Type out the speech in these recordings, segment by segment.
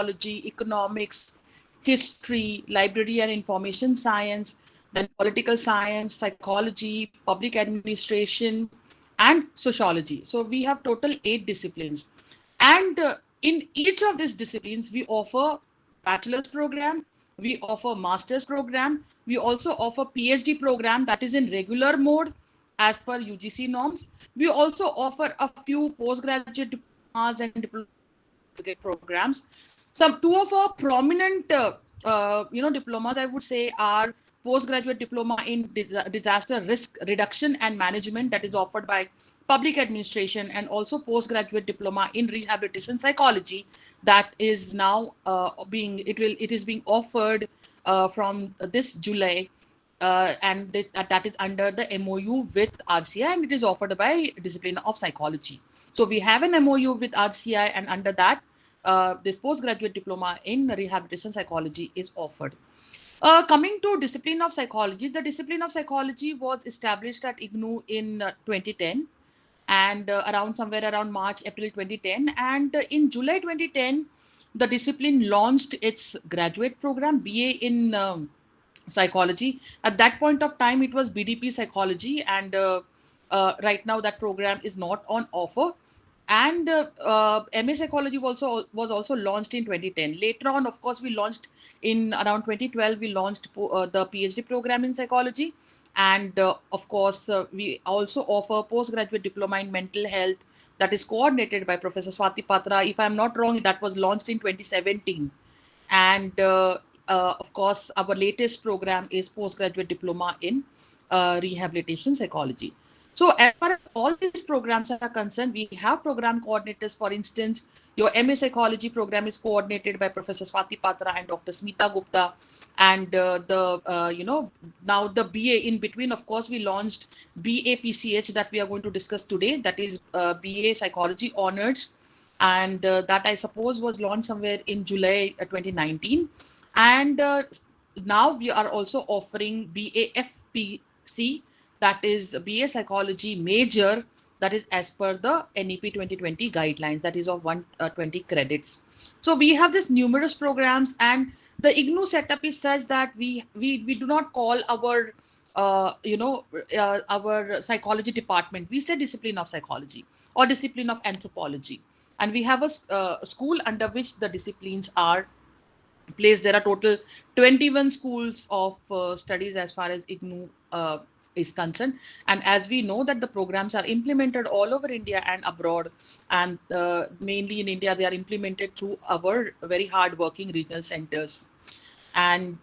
sociology, economics, history, library and information science, then political science, psychology, public administration, and sociology. So we have total 8 disciplines. And in each of these disciplines, we offer bachelor's program, we offer master's program, we also offer PhD program that is in regular mode as per UGC norms. We also offer a few postgraduate diplomas and diploma certificate programs. Some two of our prominent diplomas, I would say, are postgraduate diploma in disaster risk reduction and management that is offered by public administration, and also postgraduate diploma in rehabilitation psychology that is now it is being offered from this July, and that is under the MOU with RCI, and it is offered by discipline of psychology. So we have an MOU with RCI, and under that, this postgraduate diploma in rehabilitation psychology is offered. Coming to discipline of psychology, the discipline of psychology was established at IGNOU in 2010, and somewhere around March, April 2010. And in July 2010, the discipline launched its graduate program, BA in psychology. At that point of time, it was BDP psychology, and right now that program is not on offer. And MA psychology was also launched in 2010. Later on, of course, we launched in around 2012. We launched the PhD program in psychology, and of course, we also offer postgraduate diploma in mental health that is coordinated by Professor Swati Patra. If I'm not wrong, that was launched in 2017. And of course, our latest program is postgraduate diploma in rehabilitation psychology. So as far as all these programs are concerned, we have program coordinators. For instance, your MA psychology program is coordinated by Professor Swati Patra and Dr. Smita Gupta. And now the BA in between, of course, we launched BAPCH that we are going to discuss today. That is BA Psychology Honors. And that I suppose was launched somewhere in July 2019. And now we are also offering BAFPC, that is BA Psychology Major, that is as per the NEP 2020 guidelines, that is of 120 credits. So we have this numerous programs, and the IGNOU setup is such that we do not call our our psychology department. We say discipline of psychology or discipline of anthropology, and we have a school under which the disciplines are placed. There are total 21 schools of studies as far as IGNOU is concerned. And as we know that the programs are implemented all over India and abroad, and mainly in India, they are implemented through our very hard-working regional centers. And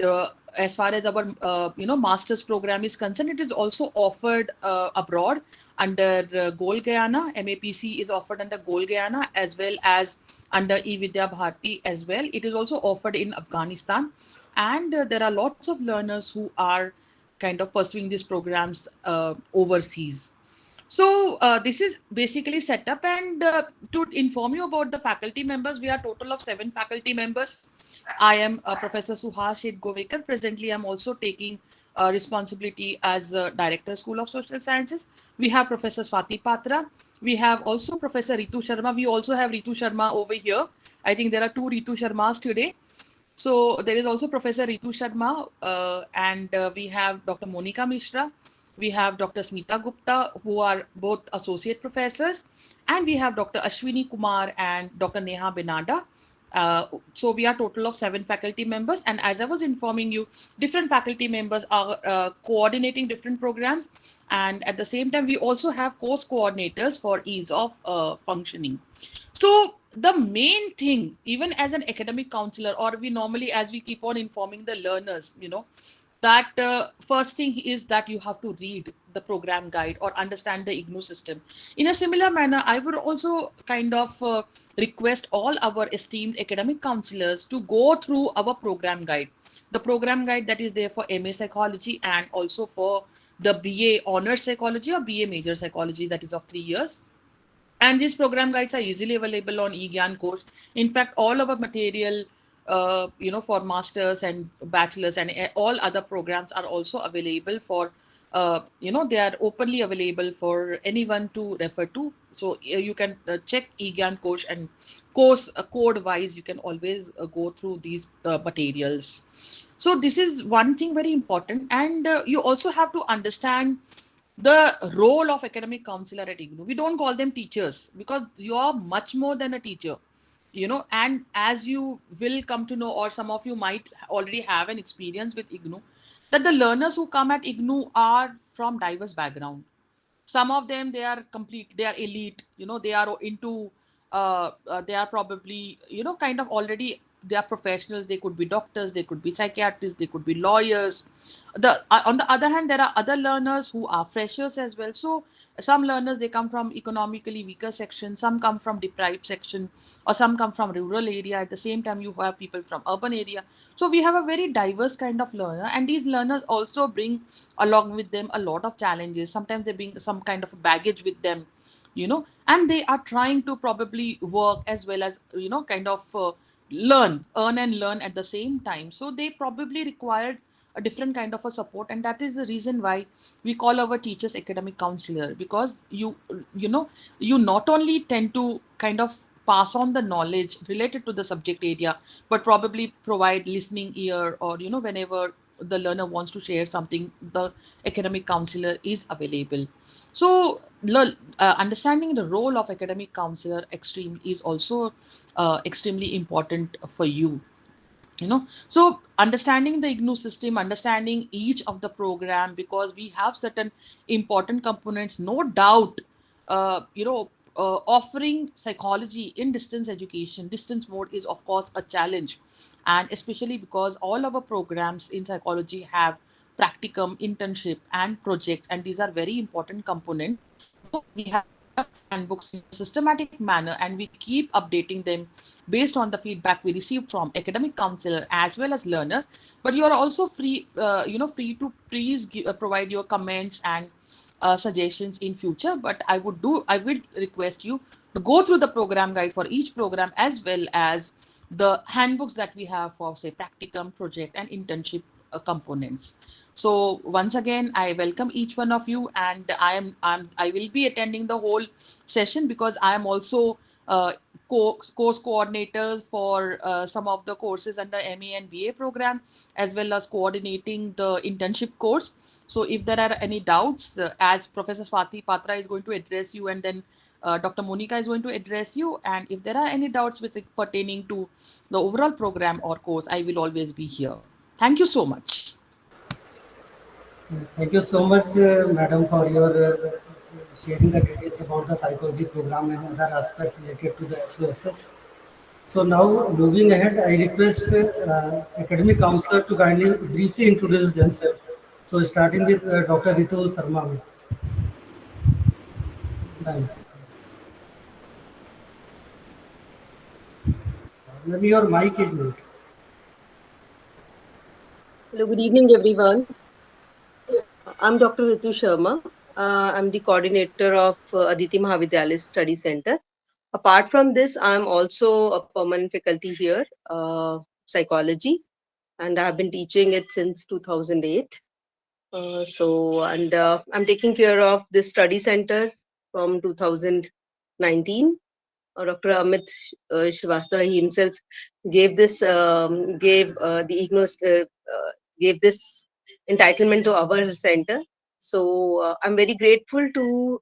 as far as our master's program is concerned, it is also offered abroad under Goal Guyana. MAPC is offered under Goal Guyana as well as under E-Vidya Bharati as well. It is also offered in Afghanistan, and there are lots of learners who are kind of pursuing these programs overseas. So this is basically set up, and to inform you about the faculty members, we are a total of 7 faculty members. I am Professor Suhas Govekar. Presently, I'm also taking responsibility as Director, School of Social Sciences. We have Professor Swati Patra. We have also Professor Ritu Sharma. We also have Ritu Sharma over here. I think there are 2 Ritu Sharmas today. So there is also Professor Ritu Sharma, and we have Dr. Monica Mishra. We have Dr. Smita Gupta, who are both associate professors, and we have Dr. Ashwini Kumar and Dr. Neha Benada. So we are a total of 7 faculty members, and as I was informing you, different faculty members are coordinating different programs, and at the same time we also have course coordinators for ease of functioning. So the main thing, even as an academic counselor, or we normally, as we keep on informing the learners, that first thing is that you have to read the program guide or understand the IGNOU system. In a similar manner, I would also kind of request all our esteemed academic counselors to go through our program guide. The program guide that is there for MA Psychology and also for the BA Honors Psychology or BA Major Psychology, that is of 3 years. And these program guides are easily available on eGyan course. In fact, all our material for masters and bachelors and all other programs are also available for they are openly available for anyone to refer to. So you can check eGyan course, and course code wise you can always go through these materials. So this is one thing very important, and you also have to understand the role of academic counselor at IGNOU. We don't call them teachers because you are much more than a teacher, and as you will come to know, or some of you might already have an experience with IGNOU, that the learners who come at IGNOU are from diverse background. Some of them, they are elite, they are into they are probably, kind of already, they are professionals. They could be doctors, they could be psychiatrists, they could be lawyers. On the other hand, there are other learners who are freshers as well. So some learners, they come from economically weaker section, some come from deprived section, or some come from rural area. At the same time, you have people from urban area. So we have a very diverse kind of learner, and these learners also bring along with them a lot of challenges. Sometimes they bring some kind of baggage with them, and they are trying to probably work as well as, kind of earn and learn at the same time. So they probably required a different kind of a support, and that is the reason why we call our teachers academic counselor, because you not only tend to kind of pass on the knowledge related to the subject area, but probably provide listening ear, or whenever the learner wants to share something, the academic counselor is available. So understanding the role of academic counselor extreme is also extremely important for you. So understanding the IGNOU system, understanding each of the program, because we have certain important components, no doubt. Offering psychology in distance education, distance mode, is of course a challenge, and especially because all our programs in psychology have practicum, internship, and project, and these are very important components. Though we have developed handbooks in a systematic manner, and we keep updating them based on the feedback we receive from academic counselor as well as learners. But you are also free to please provide your comments and suggestions in future. But I will request you to go through the program guide for each program, as well as the handbooks that we have for, say, practicum, project, and internship components. So once again, I welcome each one of you, and I will be attending the whole session, because I am also course coordinator for some of the courses under MA and BA program, as well as coordinating the internship course. So if there are any doubts, as Professor Swati Patra is going to address you, and then Dr. Monica is going to address you, and if there are any doubts pertaining to the overall program or course, I will always be here. Thank you so much. Thank you so much, madam, for your sharing the details about the psychology program and other aspects related to the SOSS. So now, moving ahead, I request academic counselor to kindly briefly introduce themselves. So starting with Dr. Ritu Sarma. Ma'am. Maybe your mic is mute. Hello, good evening, everyone. I'm Dr. Ritu Sharma. I'm the coordinator of Aditi Mahavidyalaya Study Center. Apart from this, I'm also a permanent faculty here, psychology, and I've been teaching it since 2008. I'm taking care of this study center from 2019. Dr. Amit Srivastava, he himself gave this, the IGNOS, gave this entitlement to our center. So I'm very grateful to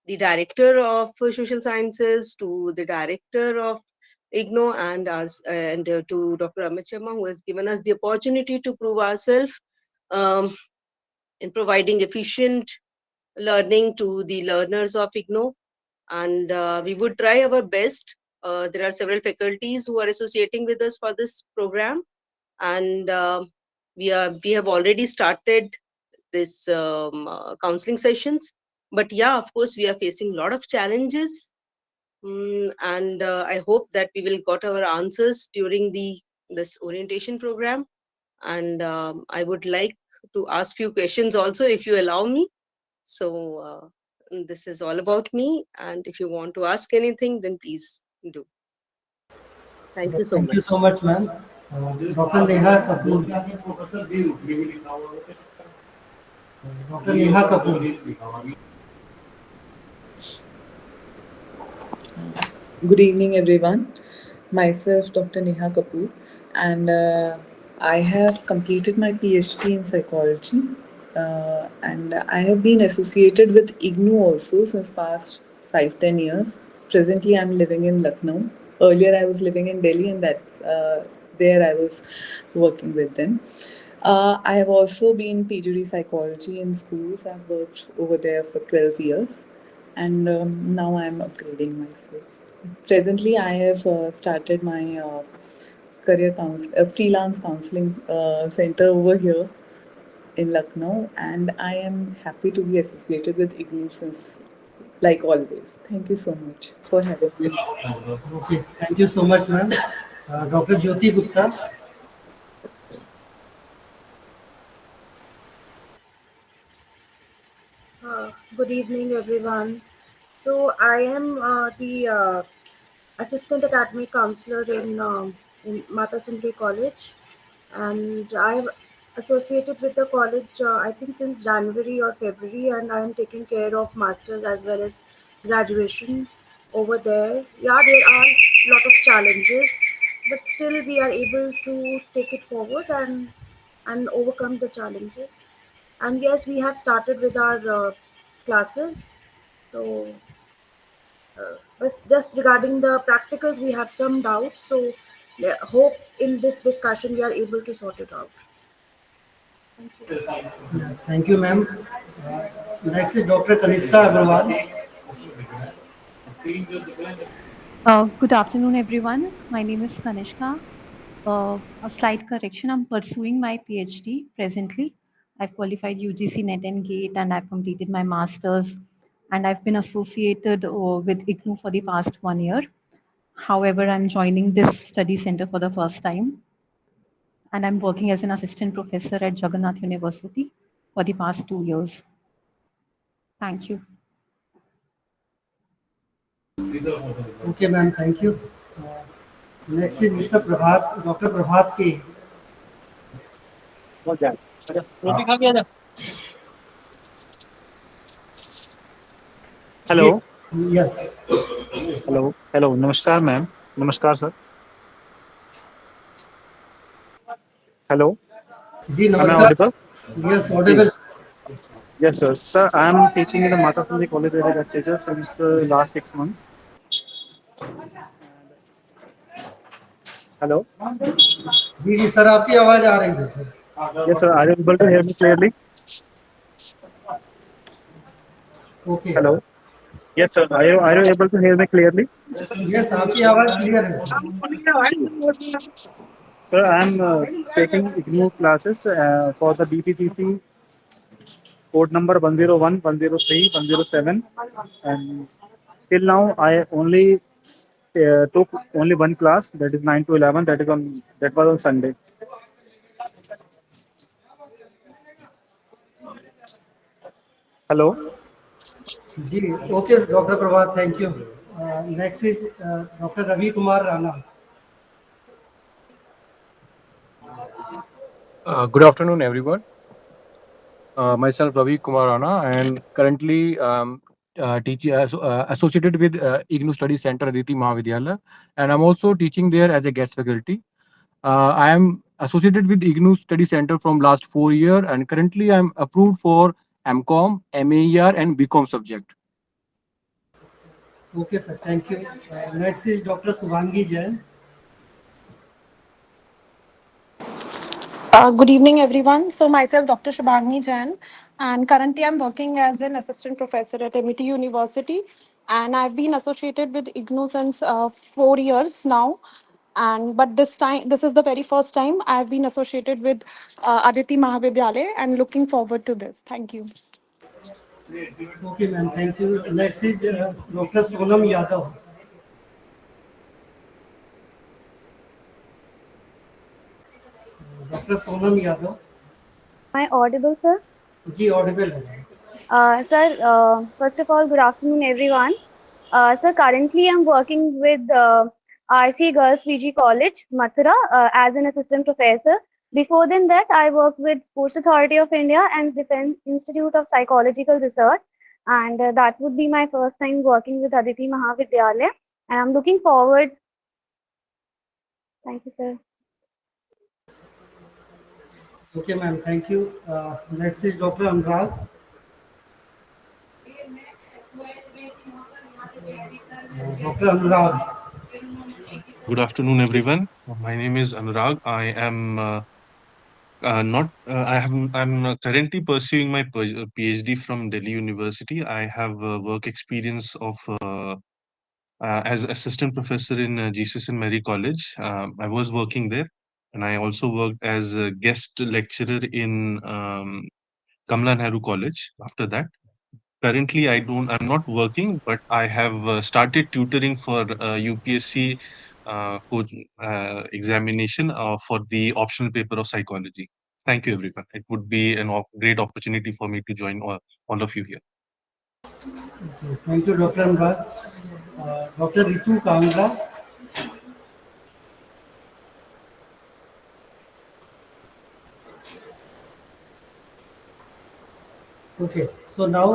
the director of social sciences, to the director of IGNO, and to Dr. Amit Sharma, who has given us the opportunity to prove ourselves in providing efficient learning to the learners of IGNO. And we would try our best. There are several faculties who are associating with us for this program, and we have already started this counseling sessions. But yeah, of course, we are facing a lot of challenges, and I hope that we will got our answers during this orientation program. And I would like to ask few questions also, if you allow me. So this is all about me, and if you want to ask anything, then please do. Thank you so Thank you much. so much, ma'am. Dr. Neha Kapoor. Dr. Neha Kapoor. Good evening, everyone. Myself, Dr. Neha Kapoor, and I have completed my PhD in psychology, and I have been associated with IGNU also since past 5-10 years. Presently, I'm living in Lucknow. Earlier, I was living in Delhi, and that's there I was working with them. I have also been PhD psychology in schools. I've worked over there for 12 years, and now I'm upgrading myself. Presently, I have started my freelance counseling center over here in Lucknow, and I am happy to be associated with IGNU since, like always. Thank you so much for having me. Okay, thank you so much, ma'am. Dr. Jyoti Gupta. Good evening, everyone. So I am the assistant academic counselor in Mata Sundari College, and I'm associated with the college I think since January or February, and I am taking care of masters as well as graduation over there. Yeah, there are a lot of challenges, but still we are able to take it forward and overcome the challenges. And yes, we have started with our classes. So, but just regarding the practicals, we have some doubts. So, yeah, hope in this discussion we are able to sort it out. Thank you. Yeah, thank you, ma'am. Next is Dr. Kanishka Agarwal. Good afternoon, everyone. My name is Kanishka. A slight correction. I'm pursuing my PhD presently. I've qualified UGC NET and GATE, and I've completed my master's. And I've been associated with IGNU for the past 1 year. However, I'm joining this study center for the first time, and I'm working as an assistant professor at Jagannath University for the past 2 years. Thank you. Okay, ma'am, thank you. Next is Mr. Prabhat, Dr. Prabhat K. Hello Yes. Hello hello नमस्कार ma'am नमस्कार sir hello जी am I नमस्कार audible sir. Yes, जी audible. yes sir I am teaching in the Mata Sundari College of Stages since last 6 months hello ji ji sir, आपकी आवाज आ रही है sir. yes sir are you able to hear me clearly Okay. hello yes sir are you able to hear me clearly Yes, आपकी आवाज clear है sir. sir I am taking new classes for the BPCC code number 101, 103, 107, and till now I only took only one class, that is 9 to 11, that was on Sunday. Hello. जी okay doctor Prabhat, thank you. Next is doctor Ravi Kumar Rana. Good afternoon, everyone. Myself Ravi Kumar Rana, and currently teaching associated with IGNU Study Center Aditi Mahavidyalaya, and I'm also teaching there as a guest faculty. I am associated with IGNU Study Center from last 4 years, and currently I'm approved for MCOM, MAER, and BCom subject. Okay sir, thank you. Next is doctor Shubhangi Jain. Good evening, everyone. So, myself, Dr. Shabagni Jain, and currently I'm working as an assistant professor at MIT University. And I've been associated with IGNU since 4 years now. And but this is the very first time I've been associated with Aditi Mahavidyalaya, and looking forward to this. Thank you. Okay ma'am, thank you. Next is doctor Sonam Yadav. Doctor Sonam Yadav. Am I audible, sir? जी audible है. Sir, first of all, good afternoon, everyone. Sir, currently I'm working with RC Girls PG College, Mathura, as an assistant professor. Before than that, I worked with Sports Authority of India and Defense Institute of Psychological Research, and that would be my first time working with Aditi Mahavidyalaya. And I'm looking forward. Thank you, sir. Okay, ma'am. Thank you. Next is Dr. Anurag. Dr. Anurag. Good afternoon, everyone. My name is Anurag. I am not. I have. I'm currently pursuing my PhD from Delhi University. I have work experience of as assistant professor in GCS in Mary College. I was working there, and I also worked as a guest lecturer in Kamala Nehru College. After that, currently I'm not working, but I have started tutoring for UPSC examination for the optional paper of psychology. Thank you, everyone. It would be a great opportunity for me to join all of you here. Thank you, Dr. Anurag. Dr. Ritu Kangra. Okay, so now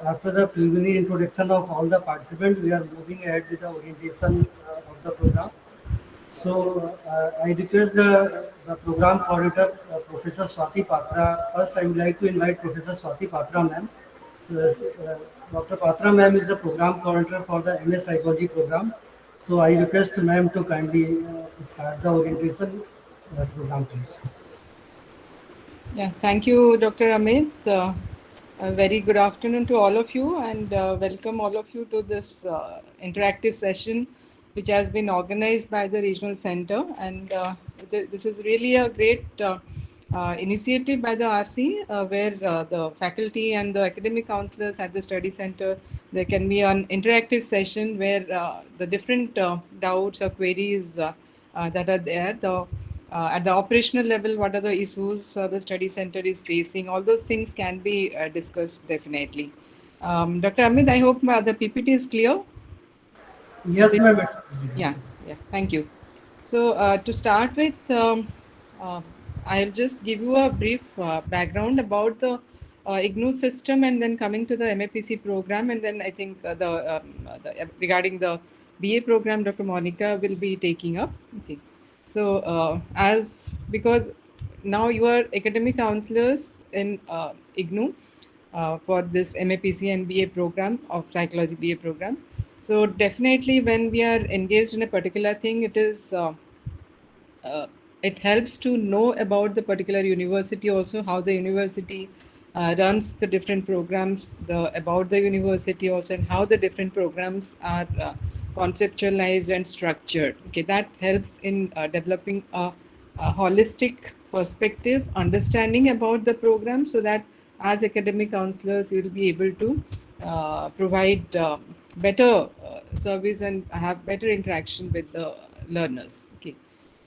after the preliminary introduction of all the participants, we are moving ahead with the orientation of the program. So I request the program coordinator, Professor Swati Patra. First, I would like to invite Professor Swati Patra, ma'am. Dr. Patra, ma'am, is the program coordinator for the MS Psychology program. So I request ma'am to kindly start the orientation program, please. Yeah, thank you, Dr. Amit. A very good afternoon to all of you, and welcome all of you to this interactive session which has been organized by the Regional Center. And this is really a great initiative by the RC where the faculty and the academic counselors at the study center, there can be an interactive session where the different doubts or queries that are there, at the operational level, what are the issues the study center is facing? All those things can be discussed definitely. Dr. Amit, I hope the PPT is clear. Yes, ma'am. Yeah, thank you. So to start with, uh, I'll just give you a brief background about the IGNOU system, and then coming to the MAPC program, and then I think regarding the BA program, Dr. Monica will be taking up. Okay. So because now you are academic counselors in IGNOU for this MAPC and BA program of psychology BA program. So definitely when we are engaged in a particular thing, it helps to know about the particular university, also how the university runs the different programs, about the university also, and how the different programs are conceptualized and structured. Okay, that helps in developing a holistic perspective, understanding about the program, so that as academic counselors, you will be able to provide better service and have better interaction with the learners. Okay.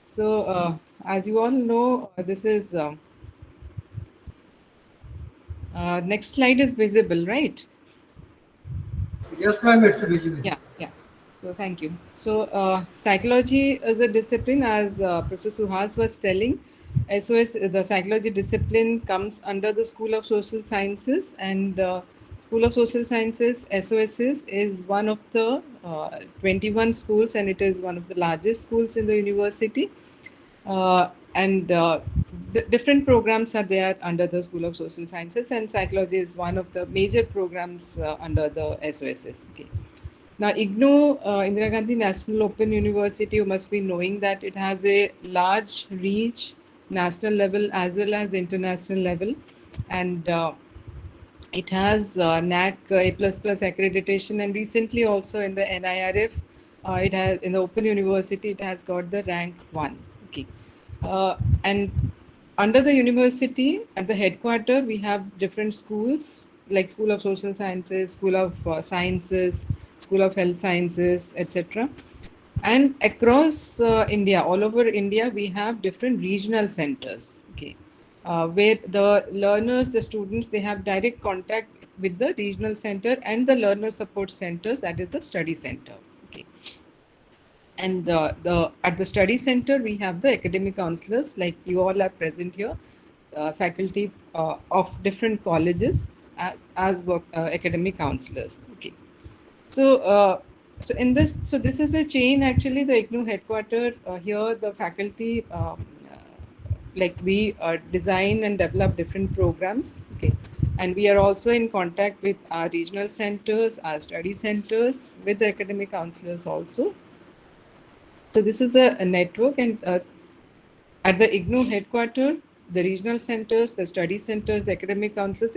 So, as you all know, this is next slide is visible, right? Yes, ma'am, it's visible. Yeah. So, thank you. So, psychology is a discipline, as Professor Suhas was telling. SOS, the psychology discipline, comes under the School of Social Sciences, and School of Social Sciences, SOSs, is one of the 21 schools, and it is one of the largest schools in the university. And different programs are there under the School of Social Sciences, and psychology is one of the major programs under the SOSs. Okay. Now, IGNOU, Indira Gandhi National Open University, you must be knowing that it has a large reach, national level as well as international level, and it has NAC A++ accreditation, and recently also in the NIRF, it has in the Open University, it has got the rank 1. Okay, and under the university at the headquarter, we have different schools like School of Social Sciences, School of Sciences, School of Health Sciences, etc. And across India, all over India, we have different regional centers. Okay, where the learners, the students, they have direct contact with the regional center and the learner support centers, that is the study center. Okay, And at the study center, we have the academic counselors, like you all are present here, faculty of different colleges as work, academic counselors. Okay. So in this, so this is a chain actually. The IGNOU headquarter here, the faculty like we design and develop different programs. Okay, and we are also in contact with our regional centers, our study centers, with the academic counselors also. So this is a network, and at the IGNOU headquarters, the regional centers, the study centers, the academic councils,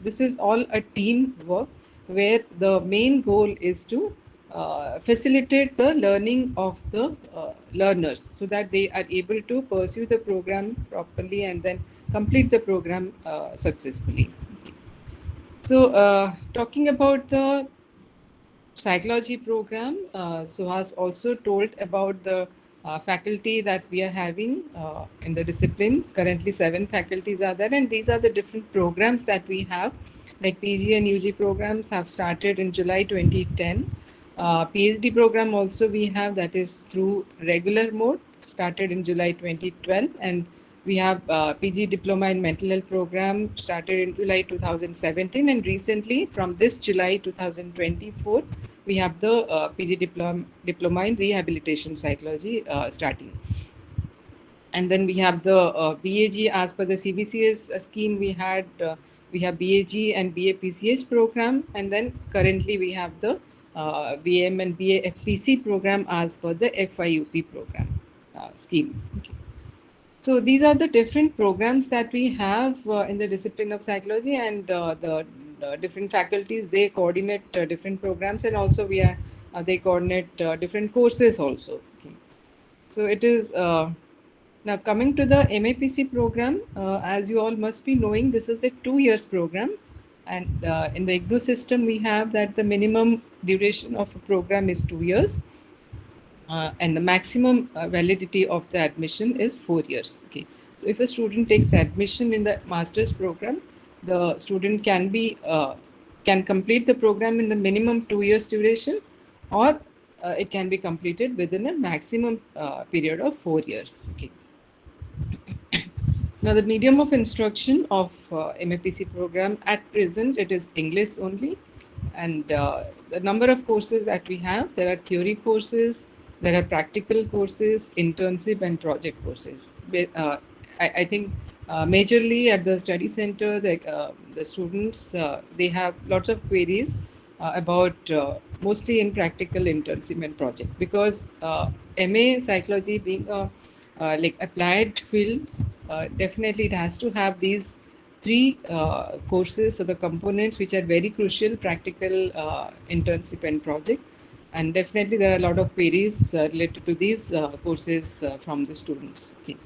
this is all a team work where the main goal is to facilitate the learning of the learners so that they are able to pursue the program properly and then complete the program successfully. So talking about the psychology program, Suhas also told about the faculty that we are having in the discipline. Currently 7 faculties are there, and these are the different programs that we have. Like PG and UG programs have started in July 2010. PhD program also we have, that is through regular mode, started in July 2012, and we have PG Diploma in Mental Health program started in July 2017, and recently from this July 2024, we have the PG Diploma in Rehabilitation Psychology starting. And then we have the BAG as per the CBCS scheme. We have BAG and BAPCS program, and then currently we have the BM and BAFPC program as per the FIUP program scheme. Okay. So these are the different programs that we have in the discipline of psychology, and the different faculties, they coordinate different programs, and also they coordinate different courses also. Okay. So it is now coming to the MAPC program. As you all must be knowing, this is a 2 years program, and in the IGNOU system we have that the minimum duration of a program is 2 years. And the maximum validity of the admission is 4 years. Okay, so if a student takes admission in the master's program, the student can complete the program in the minimum 2 years duration, or it can be completed within a maximum period of 4 years. Okay. Now the medium of instruction of MAPC program at present, it is English only, and the number of courses that we have, there are theory courses, there are practical courses, internship and project courses. I think majorly at the study center, the students, they have lots of queries about mostly in practical, internship and project, because MA psychology being a like applied field, definitely it has to have these 3 courses, so the components which are very crucial: practical, internship and project. And definitely there are a lot of queries related to these courses from the students. Okay.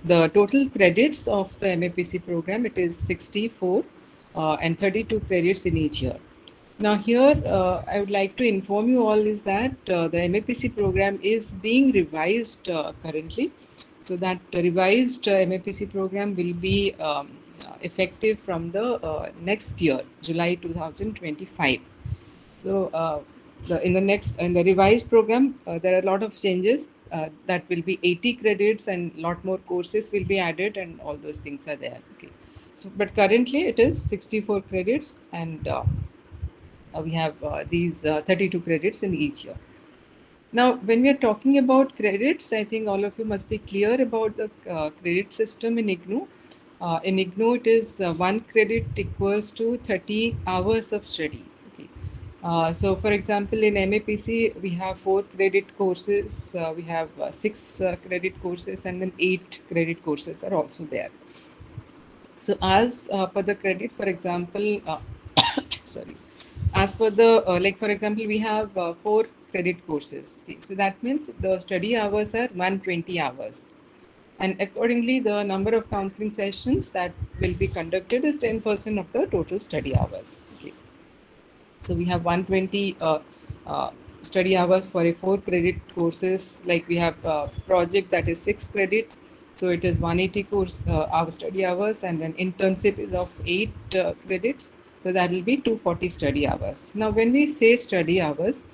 The total credits of the MAPC program, it is 64 and 32 credits in each year. Now here I would like to inform you all is that the MAPC program is being revised currently. So that revised MAPC program will be effective from the next year, July 2025. So in the revised program, there are a lot of changes. That will be 80 credits, and a lot more courses will be added, and all those things are there. Okay. So, but currently it is 64 credits, and we have these 32 credits in each year. Now, when we are talking about credits, I think all of you must be clear about the credit system in IGNOU. In IGNOU, it is 1 credit equals to 30 hours of study. Okay. So, for example, in MAPC, we have 4 credit courses, we have 6 credit courses, and then 8 credit courses are also there. So, as per the credit, for example, sorry. As per the, like for example, we have 4 credit courses. Okay. So that means the study hours are 120 hours. And accordingly, the number of counseling sessions that will be conducted is 10% of the total study hours. Okay. So we have 120 study hours for a 4 credit courses. Like we have project that is 6 credit. So it is 180 course hour study hours, and then internship is of 8 credits. So that will be 240 study hours. Now, when we say study hours,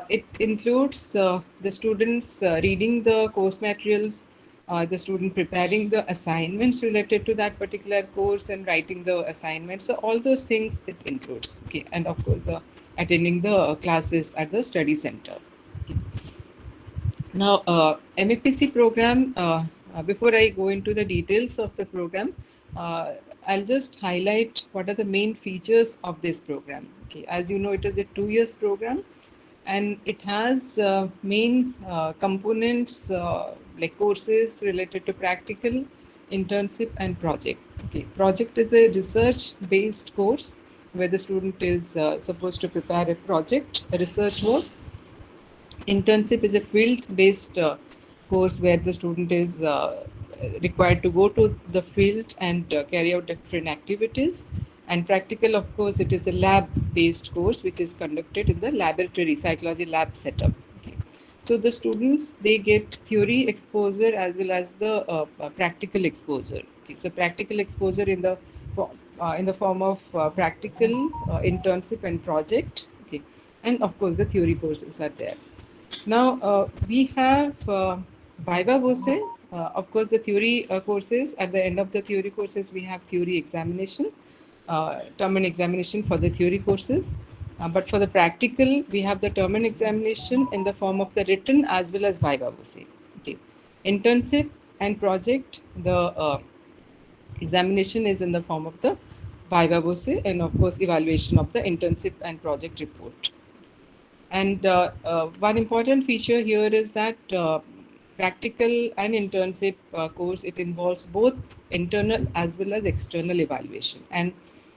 It includes the students reading the course materials, the student preparing the assignments related to that particular course and writing the assignments. So all those things it includes. Okay, and of course the attending the classes at the study center. Okay. Now, MAPC program. Before I go into the details of the program, I'll just highlight what are the main features of this program. Okay, as you know, it is a 2 years program, and it has main components like courses related to practical, internship, and project. Okay, project is a research-based course where the student is supposed to prepare a project, a research work. Internship is a field-based course where the student is required to go to the field and carry out different activities. And practical, of course, it is a lab-based course which is conducted in the laboratory psychology lab setup. Okay. So the students, they get theory exposure as well as the practical exposure. Okay. So practical exposure in the form of practical internship and project. Okay. And of course, the theory courses are there. Now, we have Viva Voce. Of course, the theory courses, at the end of the theory courses, we have theory examination, term and examination for the theory courses. But for the practical, we have the term and examination in the form of the written as well as Viva Voce. Okay. Internship and project, the examination is in the form of the Viva Voce, and of course, evaluation of the internship and project report. And one important feature here is that practical and internship course, it involves both internal as well as external evaluation, and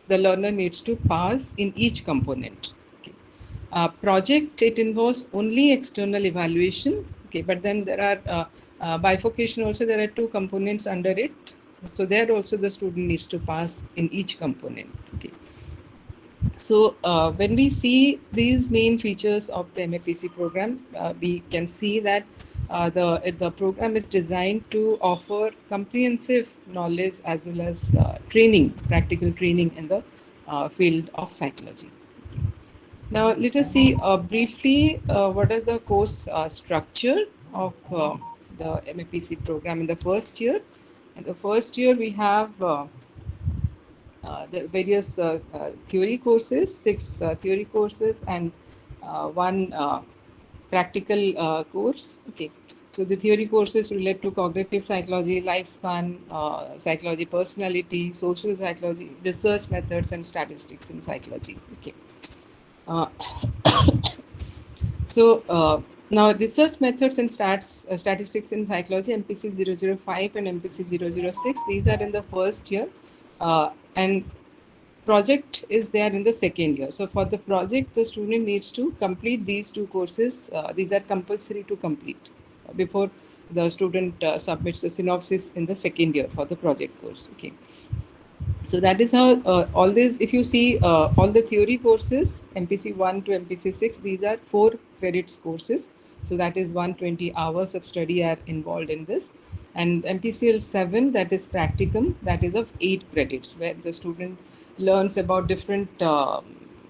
the learner needs to pass in each component. Okay. Project, it involves only external evaluation, okay, but then there are bifurcation also, there are 2 components under it. So there also the student needs to pass in each component. Okay. So when we see these main features of the MAPC program, we can see that the program is designed to offer comprehensive knowledge as well as training, practical training in the field of psychology. Now let us see briefly what is the course structure of the MAPC program in the first year. In the first year, we have the various theory courses, 6 theory courses, and 1 practical course. Okay. So the theory courses relate to cognitive psychology, lifespan, psychology, personality, social psychology, research methods, and statistics in psychology. Okay. So now research methods and statistics in psychology, MPC 005 and MPC 006, these are in the first year. And project is there in the second year. So for the project, the student needs to complete these 2 courses. These are compulsory to complete before the student submits the synopsis in the second year for the project course. Okay. So that is how all this, if you see all the theory courses, MPC 1 to MPC 6, these are 4 credits courses. So that is 120 hours of study are involved in this. And MPCL 7, that is practicum, that is of 8 credits, where the student learns about different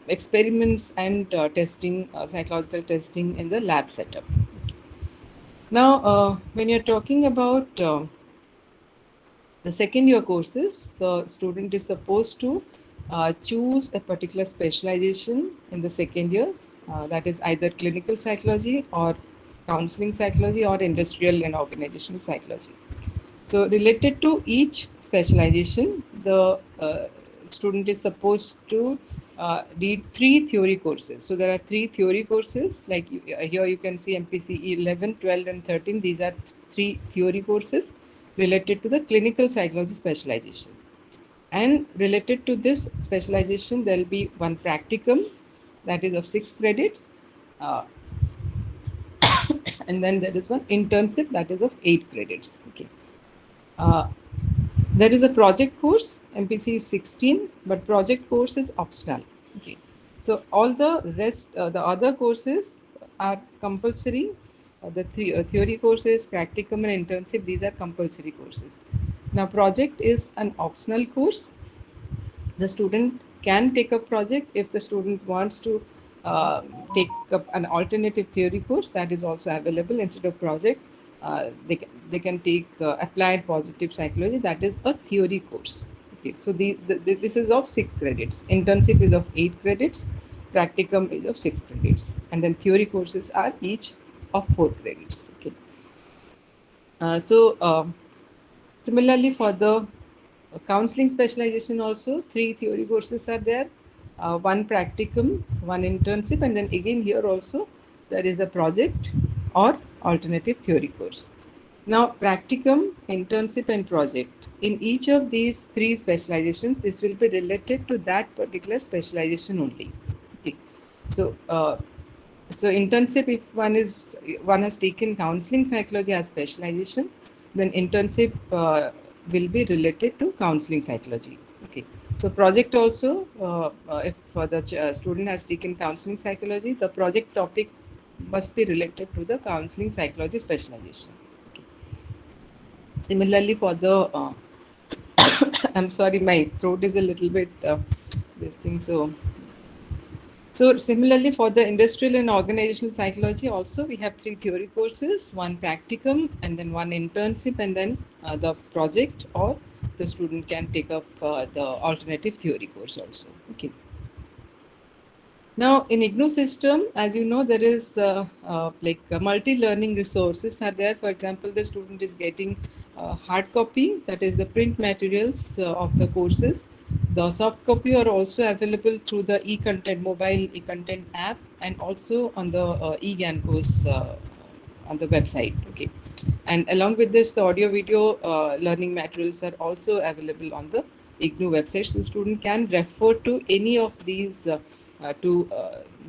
experiments and testing, psychological testing in the lab setup. Now, when you're talking about the second year courses, the student is supposed to choose a particular specialization in the second year, that is either clinical psychology or counseling psychology or industrial and organizational psychology. So related to each specialization, the student is supposed to read 3 theory courses. So there are 3 theory courses, like here you can see MPC 11, 12 and 13. These are 3 theory courses related to the clinical psychology specialization. And related to this specialization, there will be 1 practicum, that is of 6 credits. And then there is 1 internship, that is of 8 credits. Okay. There is a project course, MPC is 16, but project course is optional. Okay. So all the rest, the other courses are compulsory. The 3 theory courses, practicum and internship, these are compulsory courses. Now project is an optional course. The student can take a project if the student wants to take up an alternative theory course, that is also available instead of project. They can take applied positive psychology, that is a theory course. Okay, so this is of 6 credits. Internship is of 8 credits. Practicum is of 6 credits, and then theory courses are each of 4 credits. Okay. Similarly for the counseling specialization also, 3 theory courses are there, 1 practicum, 1 internship, and then again here also there is a project or alternative theory course. Now practicum, internship and project, in each of these 3 specializations, this will be related to that particular specialization only. Okay. So internship, if one has taken counseling psychology as specialization, then internship will be related to counseling psychology. Okay. So project also, if the student has taken counseling psychology, the project topic must be related to the counseling psychology specialization. Okay. Similarly for the, I'm sorry, my throat is a little bit this thing. So similarly for the industrial and organizational psychology also, we have 3 theory courses, 1 practicum and then 1 internship, and then the project, or the student can take up the alternative theory course also. Okay. Now in IGNOU system, as you know, there is multi-learning resources are there. For example, the student is getting hard copy, that is the print materials of the courses. The soft copy are also available through the e-content, mobile e-content app, and also on the e-GAN course on the website. Okay. And along with this, the audio video learning materials are also available on the IGNOU website. So the student can refer to any of these to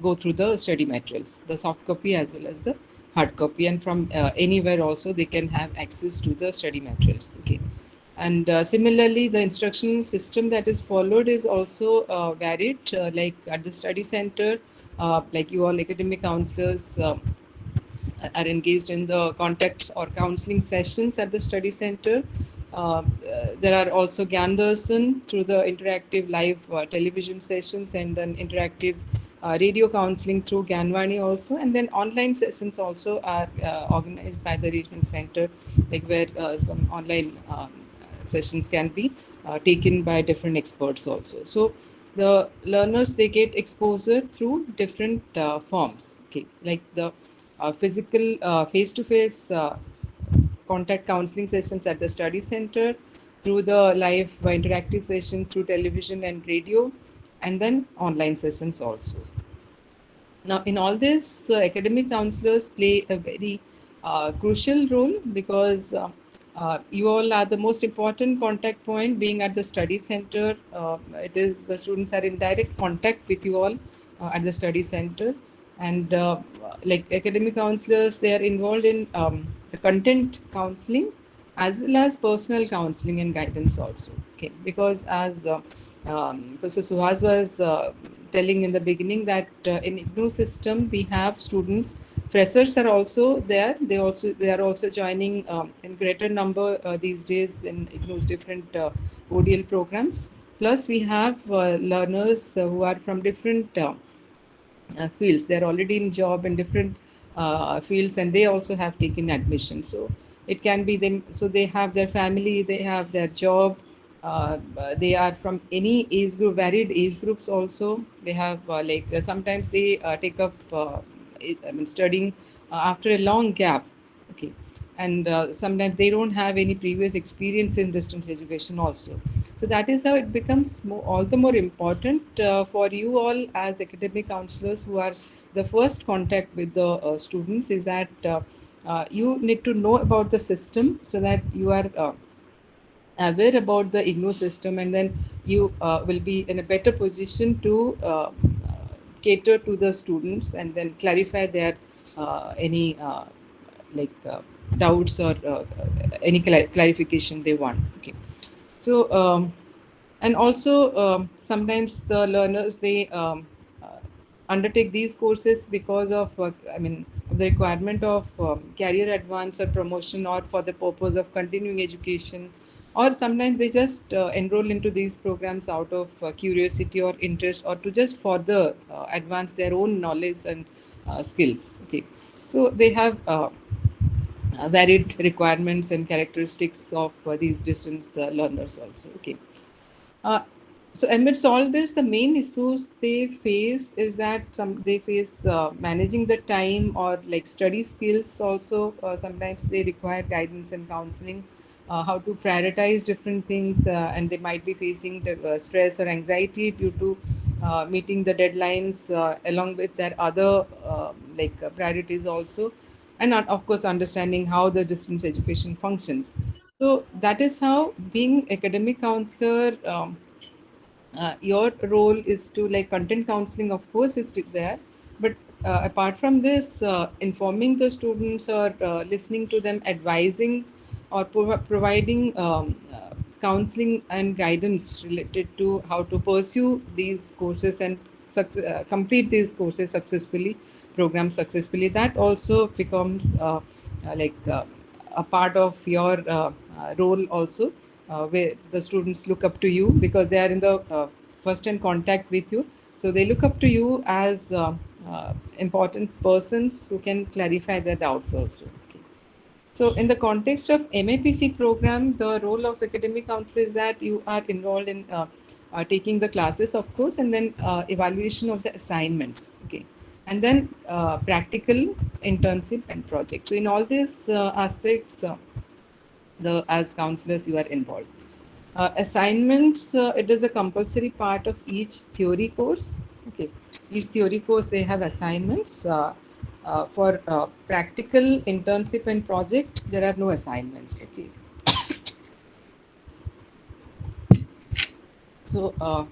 go through the study materials, the soft copy as well as the hard copy, and from anywhere also they can have access to the study materials. Okay. And similarly, the instructional system that is followed is also varied. Like at the study center, like you all academic counselors are engaged in the contact or counseling sessions at the study center. There are also Gyan Darshan through the interactive live television sessions, and then interactive radio counseling through Gyanvani also, and then online sessions also are organized by the regional center, like where some online sessions can be taken by different experts also. So the learners, they get exposure through different forms. Okay, like the physical face-to-face contact counseling sessions at the study center, through the live interactive session through television and radio, and then online sessions also. Now, in all this, academic counselors play a very crucial role, because you all are the most important contact point. Being at the study center, it is the students are in direct contact with you all at the study center, and like academic counselors, they are involved in the content counseling as well as personal counseling and guidance also. Okay, because as Professor Suhas was telling in the beginning, that in IGNOU system we have students, freshers are also there. They are also joining in greater number these days in IGNOU's different ODL programs. Plus we have learners who are from different fields. They're already in job in different fields, and they also have taken admission. So it can be them. So they have their family, they have their job. They are from any age group, varied age groups also. They have sometimes they take up studying after a long gap. Okay. And sometimes they don't have any previous experience in distance education also. So that is how it becomes all the more important for you all as academic counselors who are the first contact with the students, is that you need to know about the system, so that you are aware about the IGNOU system, and then you will be in a better position to cater to the students, and then clarify their any doubts or any clarification they want. Okay. So and also sometimes the learners, they undertake these courses because of the requirement of career advance or promotion, or for the purpose of continuing education, or sometimes they just enroll into these programs out of curiosity or interest, or to just further advance their own knowledge and skills. Okay, so they have varied requirements and characteristics of these distance learners also. Okay. Uh, so amidst all this, the main issues they face is that they face managing the time, or like study skills also. Sometimes they require guidance and counseling, how to prioritize different things, and they might be facing the, stress or anxiety due to meeting the deadlines, along with their other priorities also, and of course understanding how the distance education functions. So that is how being academic counselor. Your role is to, like, content counseling of course is there, but apart from this, informing the students, or listening to them, advising, or providing counseling and guidance related to how to pursue these courses and complete these courses successfully, programs successfully, that also becomes a part of your role also, where the students look up to you because they are in the first hand contact with you. So they look up to you as important persons who can clarify their doubts also. Okay. So in the context of MAPC program, the role of academic counselor is that you are involved in taking the classes, of course, and then evaluation of the assignments. Okay. And then practical, internship, and project. So in all these aspects, as counselors you are involved. Assignments, it is a compulsory part of each theory course. Okay, each theory course they have assignments. For practical, internship, and project, there are no assignments. Okay, so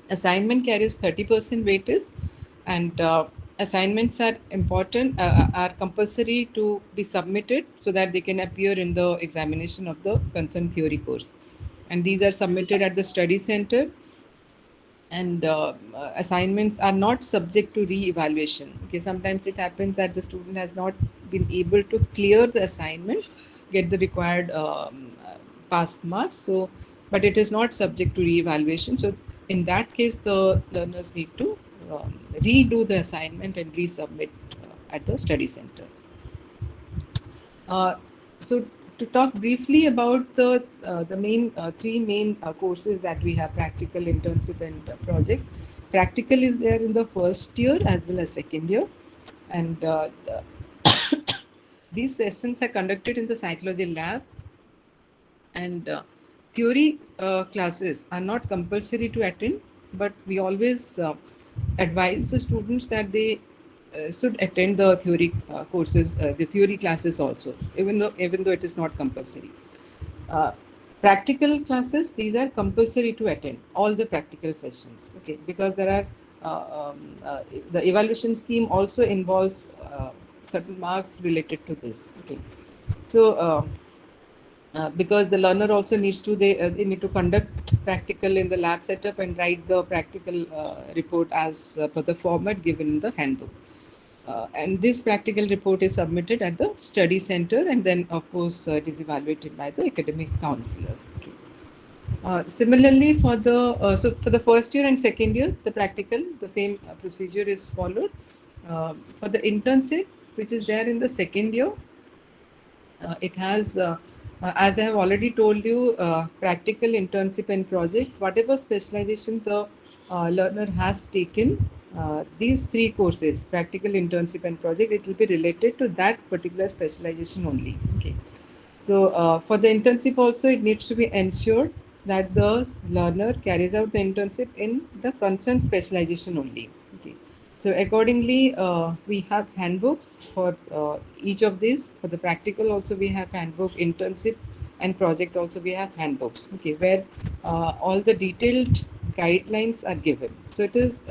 assignment carries 30% weightage, and assignments are important, are compulsory to be submitted so that they can appear in the examination of the concerned theory course, and these are submitted at the study center. And assignments are not subject to re-evaluation. Okay, sometimes it happens that the student has not been able to clear the assignment, get the required pass marks, so but it is not subject to re-evaluation. So in that case, the learners need to redo the assignment and resubmit at the study center. So to talk briefly about the main three main courses that we have: practical, internship, and project. Practical is there in the first year as well as second year, and these sessions are conducted in the psychology lab, and theory classes are not compulsory to attend, but we always advise the students that they should attend the theory courses, the theory classes also, even though it is not compulsory. uh, Practical classes, these are compulsory to attend all the practical sessions. Okay, because there are the evaluation scheme also involves certain marks related to this. Okay, so because the learner also needs to, they need to conduct practical in the lab setup and write the practical report as per the format given in the handbook. And this practical report is submitted at the study center, and then of course it is evaluated by the academic counselor. Okay. Similarly, for the for the first year and second year, the practical, the same procedure is followed. For the internship, which is there in the second year, it has, as I have already told you, practical, internship, and project. Whatever specialization the learner has taken, these three courses, practical, internship, and project, it will be related to that particular specialization only. Okay. So for the internship also, it needs to be ensured that the learner carries out the internship in the concerned specialization only. Okay. So accordingly, we have handbooks for each of these. For the practical also we have handbook, internship and project also we have handbooks. Okay, where all the detailed guidelines are given. So it is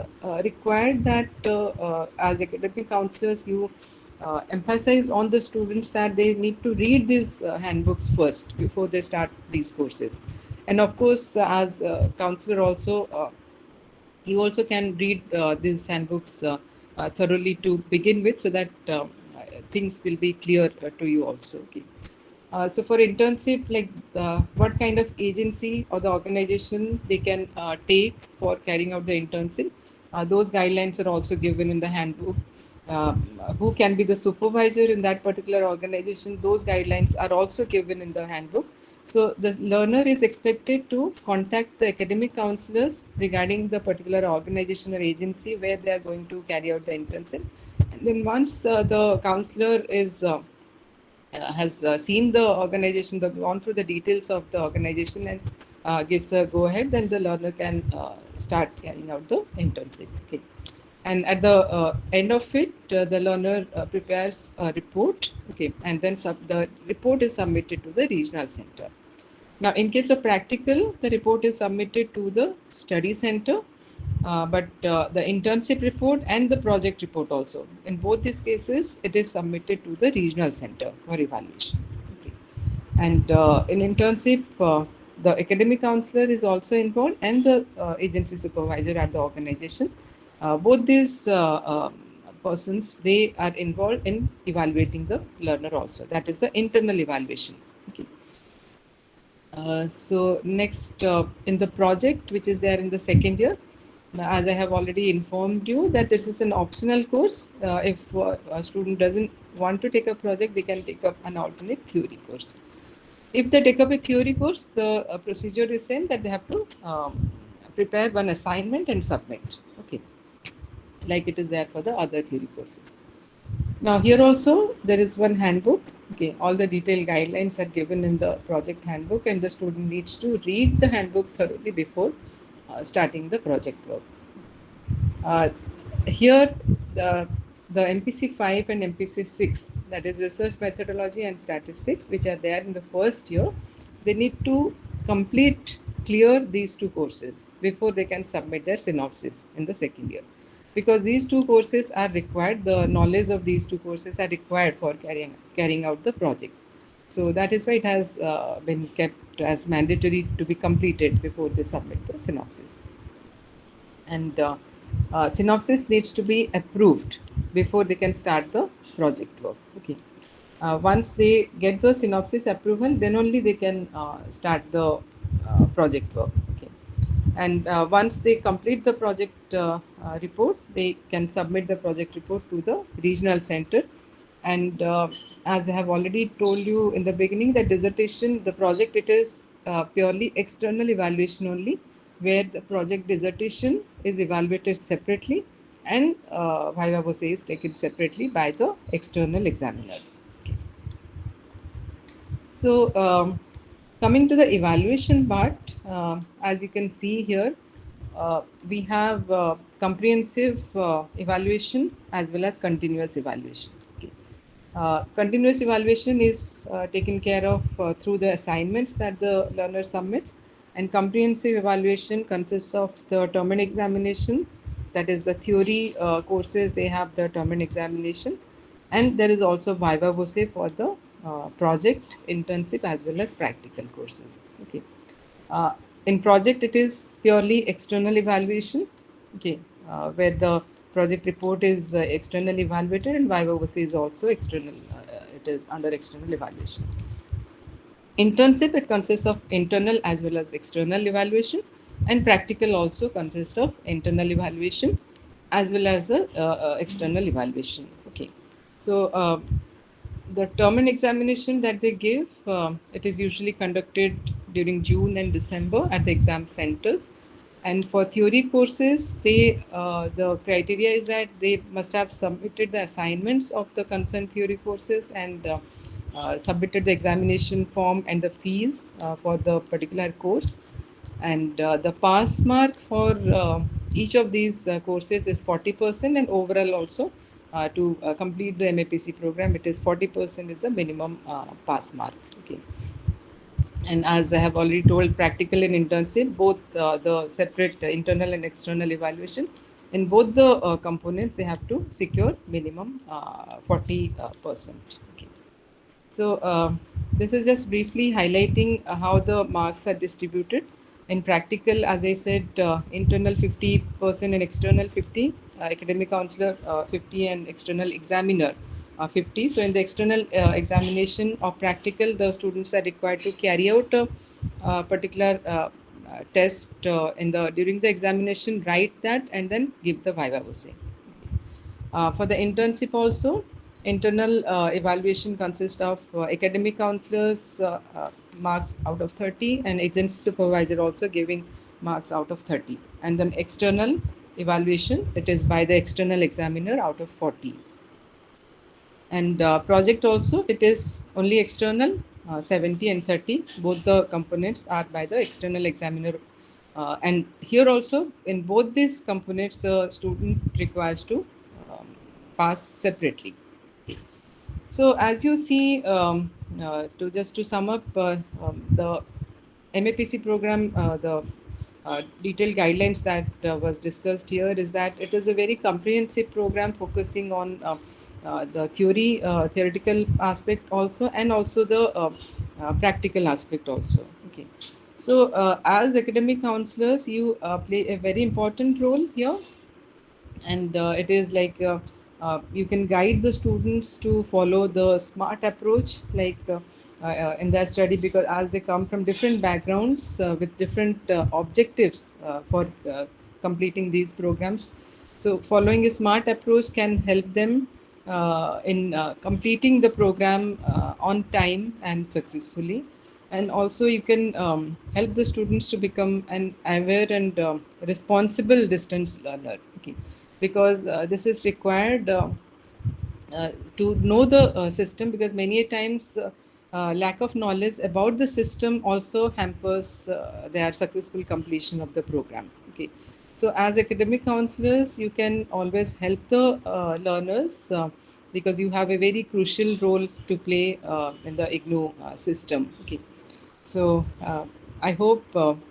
required that as academic counselors, you emphasize on the students that they need to read these handbooks first before they start these courses. And of course, as a counselor also, you also can read these handbooks thoroughly to begin with, so that things will be clear to you also. Okay. So for internship, like what kind of agency or the organization they can take for carrying out the internship, those guidelines are also given in the handbook. Who can be the supervisor in that particular organization, those guidelines are also given in the handbook. So the learner is expected to contact the academic counselors regarding the particular organization or agency where they are going to carry out the internship. And then once the counselor is has seen the organization, gone through the details of the organization and gives a go ahead, then the learner can start carrying out the internship. Okay. And at the end of it, the learner prepares a report. Okay. And then the report is submitted to the regional center. Now, in case of practical, the report is submitted to the study center, but the internship report and the project report also. In both these cases, it is submitted to the regional center for evaluation. Okay. And in internship, the academic counselor is also involved and the agency supervisor at the organization. Both these persons, they are involved in evaluating the learner also. That is the internal evaluation. Okay. So next in the project, which is there in the second year, as I have already informed you that this is an optional course. If a student doesn't want to take a project, they can take up an alternate theory course. If they take up a theory course, the procedure is same, that they have to prepare one assignment and submit. Okay, like it is there for the other theory courses. Now here also there is one handbook. Okay, all the detailed guidelines are given in the project handbook, and the student needs to read the handbook thoroughly before starting the project work. Here the MPC 5 and MPC 6, that is research methodology and statistics, which are there in the first year, they need to clear these two courses before they can submit their synopsis in the second year. Because these two courses are required, the knowledge of these two courses are required for carrying out the project. So that is why it has been kept as mandatory to be completed before they submit the synopsis. And synopsis needs to be approved before they can start the project work. Okay. Once they get the synopsis approval, then only they can start the project work. Okay. And once they complete the project report, they can submit the project report to the regional center. And as I have already told you in the beginning, that dissertation, the project, it is purely external evaluation only, where the project dissertation is evaluated separately and viva voce is taken separately by the external examiner. Okay. So coming to the evaluation part, as you can see here, we have comprehensive evaluation as well as continuous evaluation. Okay. Continuous evaluation is taken care of through the assignments that the learner submits, and comprehensive evaluation consists of the term and examination, that is the theory courses, they have the term and examination, and there is also viva voce for the project, internship as well as practical courses. Okay. In project, it is purely external evaluation. Okay, where the project report is externally evaluated, and viva voce is also external. It is under external evaluation. Internship, it consists of internal as well as external evaluation, and practical also consists of internal evaluation as well as external evaluation. Okay, so the term and examination that they give, it is usually conducted during June and December at the exam centers. And for theory courses, the criteria is that they must have submitted the assignments of the concerned theory courses and submitted the examination form and the fees for the particular course. And the pass mark for each of these courses is 40%, and overall also to complete the MAPC program, it is 40% is the minimum pass mark. Okay. And as I have already told, practical and internship, both the separate internal and external evaluation, in both the components, they have to secure minimum 40%. Okay. So this is just briefly highlighting how the marks are distributed. In practical, as I said, internal 50% and external 50, academic counselor 50 and external examiner 50. So in the external examination of practical, the students are required to carry out a particular test during the examination, write that, and then give the viva voce. For the internship also, internal evaluation consists of academic counselors marks out of 30 and agency supervisor also giving marks out of 30. And then external evaluation, it is by the external examiner out of 40. And project also, it is only external 70 and 30. Both the components are by the external examiner. And here also, in both these components, the student requires to pass separately. So as you see, to sum up, the MAPC program, the detailed guidelines that was discussed here is that it is a very comprehensive program focusing on the theoretical aspect also, and also the practical aspect also. Okay. So as academic counselors, you play a very important role here, and it is like you can guide the students to follow the smart approach, like in their study, because as they come from different backgrounds with different objectives for completing these programs, so following a smart approach can help them in completing the program on time and successfully. And also you can help the students to become an aware and responsible distance learner. Okay, because this is required to know the system, because many a times lack of knowledge about the system also hampers their successful completion of the program. Okay, so as academic counselors, you can always help the learners because you have a very crucial role to play in the IGNOU system. Okay, so I hope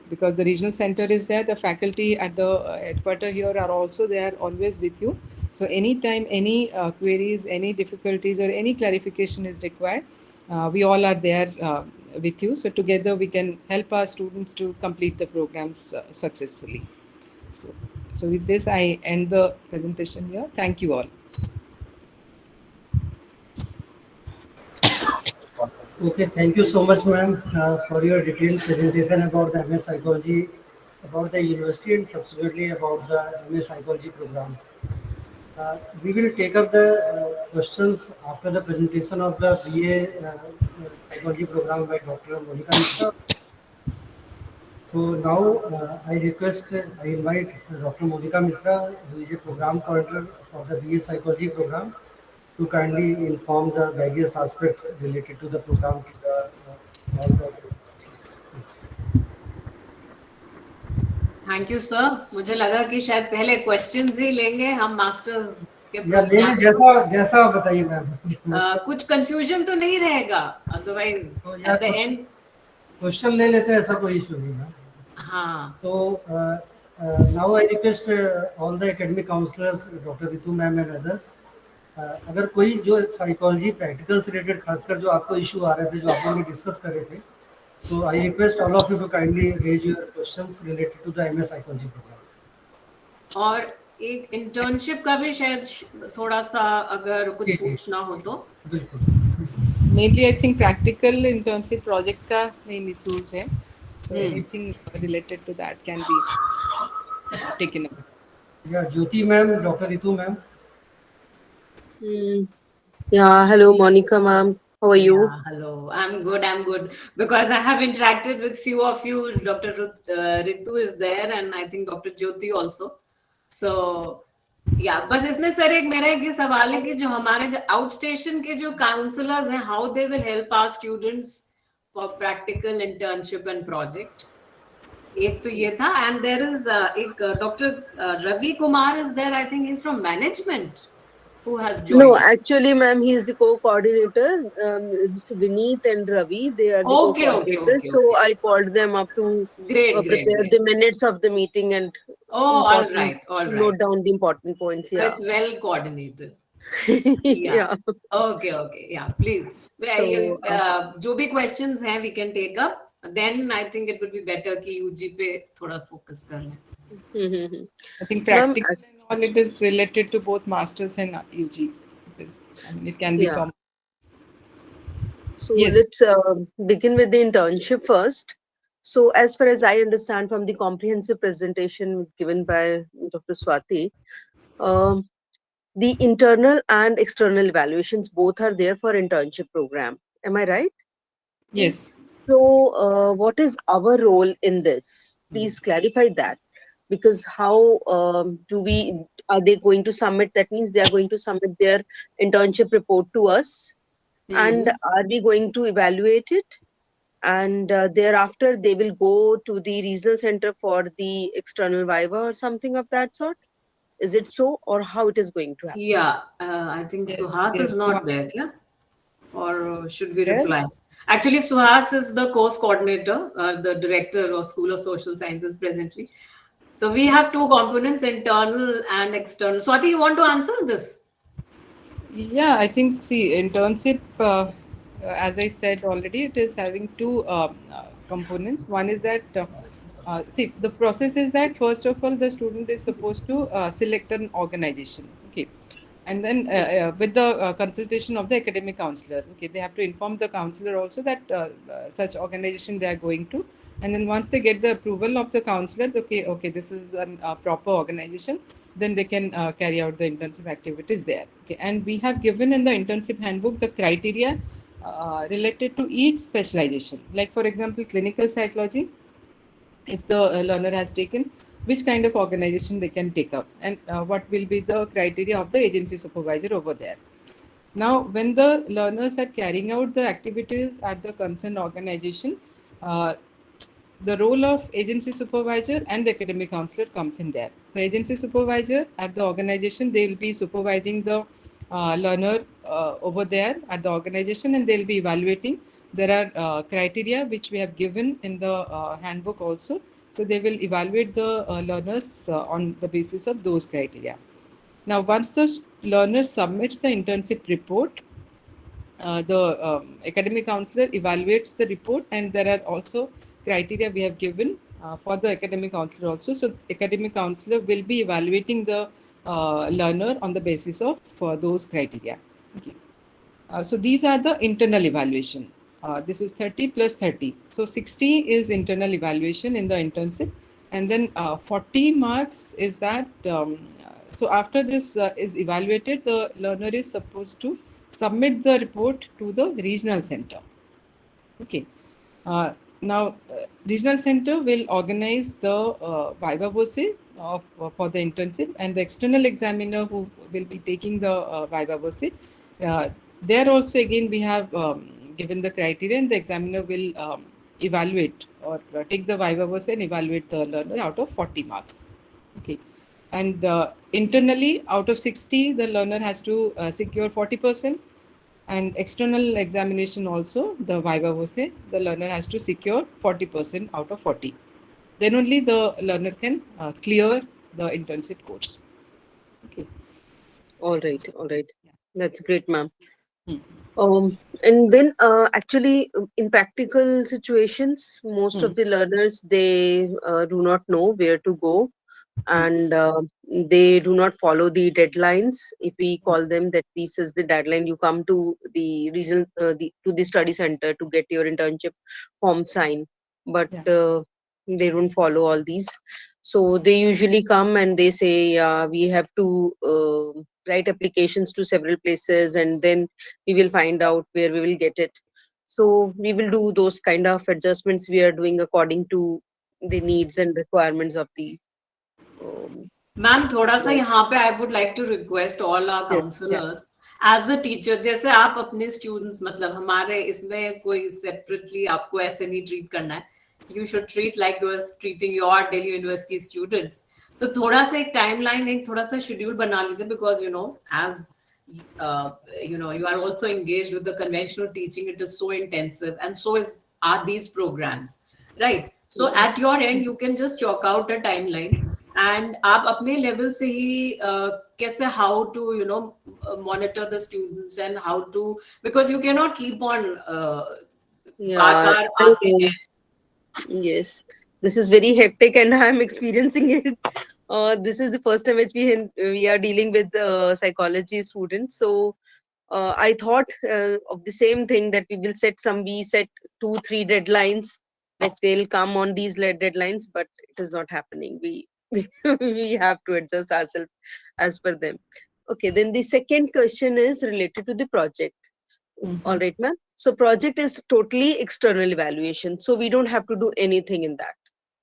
because the regional center is there, the faculty at the headquarter here are also there, always with you. So anytime any queries, any difficulties, or any clarification is required, we all are there with you. So together we can help our students to complete the programs successfully. So with this, I end the presentation here. Thank you all. Okay, thank you so much, ma'am, for your detailed presentation about the MA Psychology, about the university, and subsequently about the MA Psychology program. We will take up the questions after the presentation of the BA Psychology program by Dr. Monica Mishra. So now I invite Dr. Monica Mishra, who is a program coordinator for the BA Psychology program, to kindly inform the various aspects related to the program to the all the thank you sir. मुझे लगा कि शायद पहले questions ही लेंगे हम masters के या ले जैसा आप बताइए मैम. कुछ कंफ्यूजन तो नहीं रहेगा, otherwise at the end question ले लेते हैं, ऐसा कोई इशू नहीं है. हाँ. तो now I request all the academic counsellors, doctor Ritu ma'am and others, अगर कोई जो साइकोलॉजी प्रैक्टिकल से रिलेटेड खासकर जो आपको इशू आ रहे थे, जो आप लोग डिस्कस कर रहे थे, so I request all of you to kindly raise your questions related to the MA psychology program. और एक इंटर्नशिप का भी शायद थोड़ा सा अगर कुछ पूछना हो तो. बिल्कुल. Mainly, I think practical internship project का main issues है. So anything related to that can be taken up. Yeah, Jyoti ma'am, Dr. Ritu ma'am. Yeah, hello Monica ma'am. How are you? Yeah, hello. I'm good. Because I have interacted with few of you. Dr. Ritu is there, and I think Dr. Jyoti also. So, yeah. बस इसमें sir एक मेरा एक सवाल है कि जो हमारे जो आउट स्टेशन के जो काउंसलर्स हैं, how they will help our students for practical internship and project. एक तो ये था, and there is एक Dr. Ravi Kumar is there. I think he's from management. Who has joined? No, actually, ma'am, he is the co-coordinator. Vineet and Ravi, they are the co-coordinators. So I called them up to prepare the minutes of the meeting and all right. Note down the important points. Yeah, it's well coordinated. Yeah. Okay. Yeah, please. So, जो भी questions हैं, we can take up. Then I think it would be better कि UG पे थोड़ा focus कर लें. I think practical and all, it is related to both masters and UG. is. I mean, it can be Yeah. So Yes. let's begin with the internship first. So as far as I understand from the comprehensive presentation given by Dr. Swati, um, the internal and external evaluations both are there for internship program. Am I right? Yes. So what is our role in this? Please clarify that. Because how do we, are they going to submit, that means they are going to submit their internship report to us, and are we going to evaluate it, and thereafter they will go to the regional center for the external viva or something of that sort? Is it so, or how it is going to happen? Yeah, I think Yes. Suhas Yes. is not there, yeah? Or should we There. reply? Actually, Suhas is the course coordinator, the director of School of Social Sciences presently. So we have two components, internal and external. Swati, you want to answer this? Yeah, I think, see, internship, as I said already, it is having two components. One is that, see, the process is that first of all, the student is supposed to select an organization. Okay. And then with the consultation of the academic counselor, okay, they have to inform the counselor also that such organization they are going to. And then once they get the approval of the counselor, okay, this is a proper organization, then they can carry out the internship activities there. Okay, and we have given in the internship handbook the criteria related to each specialization. Like for example, clinical psychology, if the learner has taken, which kind of organization they can take up, and what will be the criteria of the agency supervisor over there. Now, when the learners are carrying out the activities at the concerned organization, uh, the role of agency supervisor and the academic counselor comes in there. The agency supervisor at the organization, they will be supervising the learner over there at the organization, and they'll be evaluating. There are criteria which we have given in the handbook also. So they will evaluate the learners on the basis of those criteria. Now, once the learner submits the internship report, the academic counselor evaluates the report, and there are also criteria we have given for the academic counselor also. So academic counselor will be evaluating the learner on the basis of those criteria. Okay. So these are the internal evaluation. This is 30 plus 30. So 60 is internal evaluation in the internship, and then 40 marks is that. So after this is evaluated, the learner is supposed to submit the report to the regional center. Okay. Now, regional center will organize the viva voce for the internship, and the external examiner who will be taking the viva voce. There also again we have given the criteria, and the examiner will evaluate or take the viva voce and evaluate the learner out of 40 marks. Okay. And internally, out of 60, the learner has to secure 40%, and external examination also, the viva voce, the learner has to secure 40% out of 40. Then only the learner can clear the internship course. Okay. All right, all right. That's great, ma'am. Hmm. And then actually in practical situations, most Hmm. of the learners, they do not know where to go, and they do not follow the deadlines. If we call them that this is the deadline, you come to the regional to the study center to get your internship form signed, but Yeah. they don't follow all these. So they usually come and they say, we have to write applications to several places, and then we will find out where we will get it. So we will do those kind of adjustments we are doing according to the needs and requirements of the um, ma'am थोड़ा सा yes. यहाँ पे I would like to request all our Yes. Yeah. Counsellors as a teacher, जैसे आप अपने students, मतलब हमारे इसमें कोई सेपरेटली आपको ऐसे नहीं ट्रीट करना है, you should treat like you are treating your Delhi University students. तो थोड़ा सा एक टाइमलाइन, एक थोड़ा सा शेड्यूल बना लीजिए, because you know as you are also engaged with the conventional teaching, it is so intensive, and so are these programs, right? So at your end you can just chalk out a timeline, and आप अपने level से ही कैसे how to monitor the students and how to, because you cannot keep on bar Yeah, bar I आके know. Yes, this is very hectic, and I am experiencing it. This is the first time which we are dealing with psychology students. So I thought of the same thing, that we set 2-3 deadlines, like they'll come on these deadlines, but it is not happening. We we have to adjust ourselves as per them. Okay, then the second question is related to the project. All right, ma'am. So project is totally external evaluation, so we don't have to do anything in that.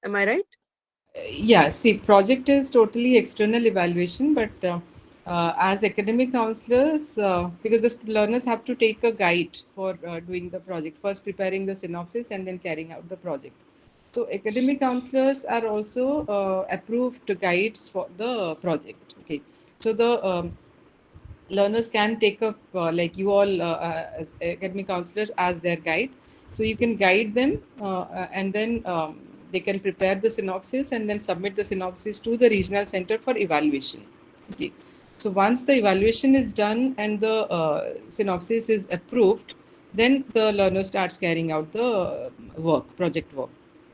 Am I right? Yeah, see, project is totally external evaluation, but as academic counselors, because the learners have to take a guide for doing the project, first preparing the synopsis and then carrying out the project. So academic counselors are also approved guides for the project. Okay, so the learners can take up like you all as academic counselors as their guide, so you can guide them and then they can prepare the synopsis and then submit the synopsis to the regional center for evaluation. Okay, so once the evaluation is done and the synopsis is approved, then the learner starts carrying out the project work.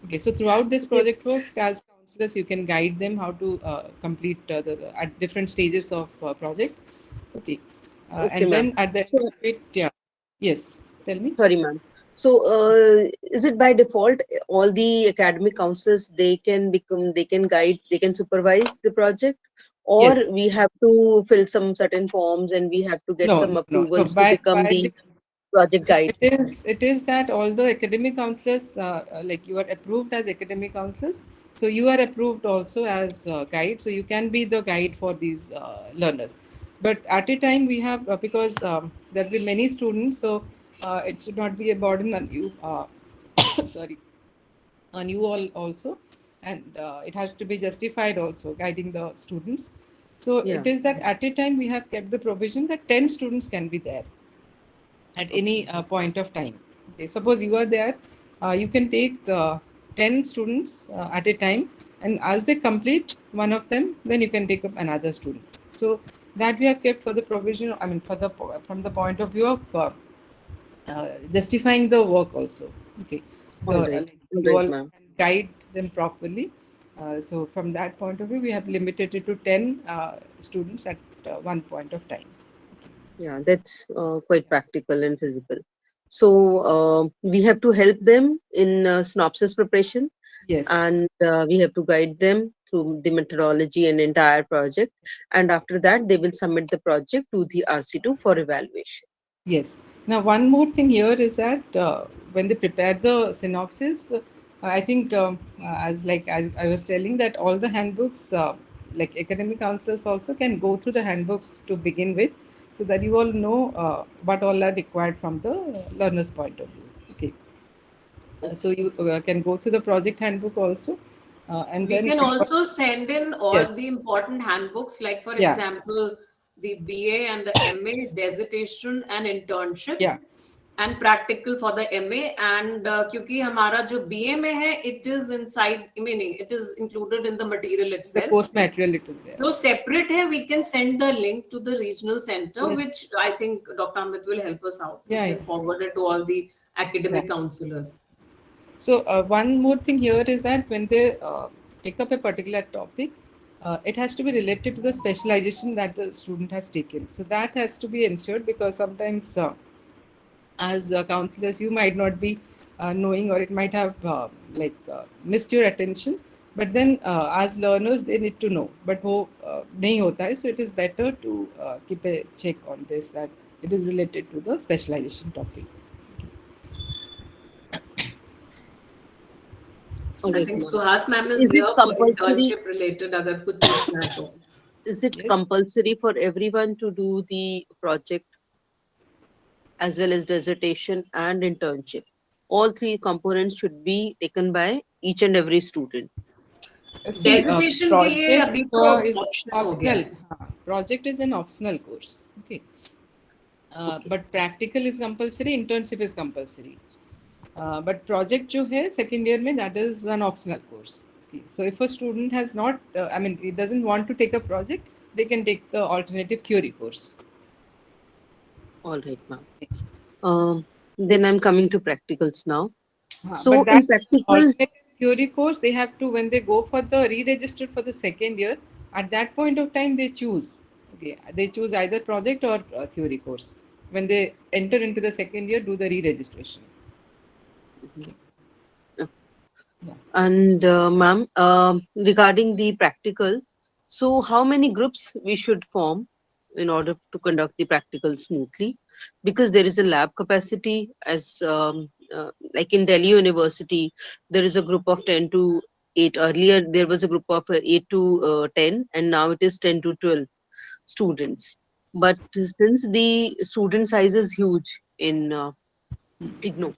Okay, so throughout this project work, as counselors, you can guide them how to complete at different stages of project. Okay. Okay, And ma'am. then at the end So, of it, yeah. Yes, tell me. sorry, ma'am. So, is it by default all the academic counselors, they can guide, they can supervise the project, or Yes. we have to fill some certain forms and we have to get No, some no, no. So approvals to become the project guide? it is that all the academic counselors, like you are approved as academic counselors, so you are approved also as guide. So you can be the guide for these learners. But at a time we have because there will be many students, so it should not be a burden on you. Sorry, on you all also, and it has to be justified also guiding the students. So Yeah. it is that at a time we have kept the provision that 10 students can be there at any point of time. Okay, suppose you are there, you can take 10 students at a time, and as they complete one of them, then you can take up another student. So that we have kept for the provision, I mean, from the point of view of justifying the work also. Okay, All the right. like All you right, all ma'am. can guide them properly. So from that point of view, we have limited it to 10 students at one point of time. Yeah, that's quite practical and physical. So, we have to help them in synopsis preparation, Yes. and we have to guide them through the methodology and entire project. And after that, they will submit the project to the RC2 for evaluation. Yes. Now, one more thing here is that when they prepare the synopsis, I think as I was telling that all the handbooks, like academic counselors also can go through the handbooks to begin with, so that you all know what all are required from the learner's point of view. Okay. So you can go through the project handbook also, and We then can also send in yes, all the important handbooks, like for yeah, example, the BA and the MA dissertation and internship yeah, and practical for the MA. And क्योंकि हमारा जो BA में है, it is inside, meaning it is included in the material the itself. course material it is there. So separate है, we can send the link to the regional center, Yes. which I think Dr. Amit will help us out. Yeah, We can yeah. forward it to all the academic Yeah. counselors. So one more thing here is that when they take up a particular topic, it has to be related to the specialization that the student has taken. So that has to be ensured, because sometimes as counselors you might not be knowing, or it might have missed your attention. But then as learners they need to know. But wo nahi hota hai, so it is better to keep a check on this, that it is related to the specialization topic. All I right, think ma'am. Suhas ma'am So is is it here for compulsory? internship related अगर कुछ पूछना है तो. Is it Yes. compulsory for everyone to do the project as well as dissertation and internship? All three components should be taken by each and every student. See, Dissertation के लिए project अभी तो is optional हो गया optional. है. Project is an optional course. Okay. But practical is compulsory, internship is compulsory. But project जो है second year में, that is an optional course. Okay. So if a student has not, I mean, he doesn't want to take a project, they can take the alternative theory course. All right, ma'am. Then I'm coming to practicals now. So But that in practical, alternative theory course, they have to, when they go for the re-registered for the second year, at that point of time they choose. Okay, they choose either project or theory course. when they enter into the second year, do the re-registration. Mhm. Yeah. And ma'am, regarding the practical, so how many groups we should form in order to conduct the practical smoothly? Because there is a lab capacity, as like in Delhi University, there is a group of 10 to 8. Earlier, there was a group of 8 to 10, and now it is 10 to 12 students. But since the student size is huge in IGNOU,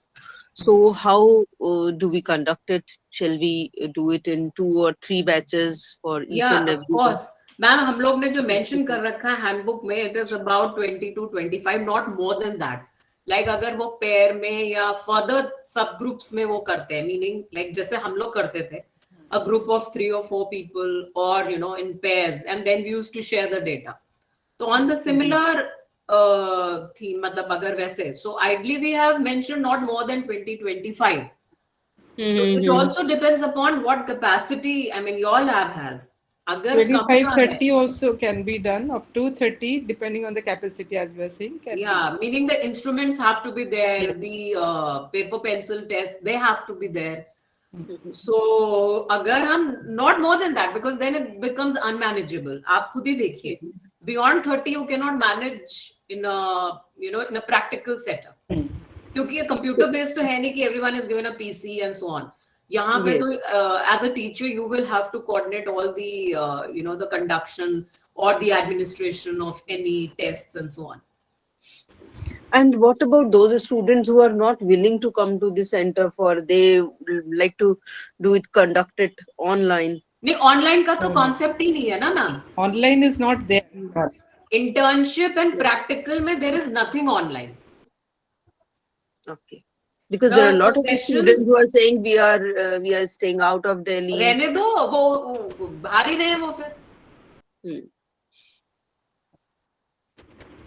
so how do we conduct it? Shall we do it in 2 or 3 batches for each Yeah, and of every one? course. Ma'am हम लोग ने जो mention कर रखा है handbook में, it is about 20 to 25, not more than that. Like अगर वो पेयर में या फर्दर सब ग्रुप्स में वो करते हैं, मीनिंग लाइक जैसे हम लोग करते थे, a group of 3 or 4 people, or you know, in pairs, and then we used to share the data. So on the similar theme, मतलब अगर वैसे, so ideally we have mentioned not more than 20-25. So it also depends upon what capacity, I mean, your lab has. अगर कम का है, 25-30 also can be done, up to 30 depending on the capacity, as we are saying. yeah, meaning the instruments have to be there, Yes. the paper pencil test, they have to be there. So अगर हम not more than that, because then it becomes unmanageable. आप खुद ही देखिए, beyond 30 you cannot manage in a, you know, in a practical setup. क्योंकि ये computer based तो है नहीं कि everyone is given a PC and so on. यहाँ पे तो Yes. as a teacher you will have to coordinate all the you know, the conduction or the administration of any tests and so on. And what about those students who are not willing to come to the center, for they like to do it, conduct it online? नहीं, online का तो concept ही नहीं है ना ma'am. Online is not there. Internship and practical में there is nothing online. Okay. Because there are a lot of students who are saying we are staying out of Delhi. रहने दो, वो बाहर ही रहे वो फिर.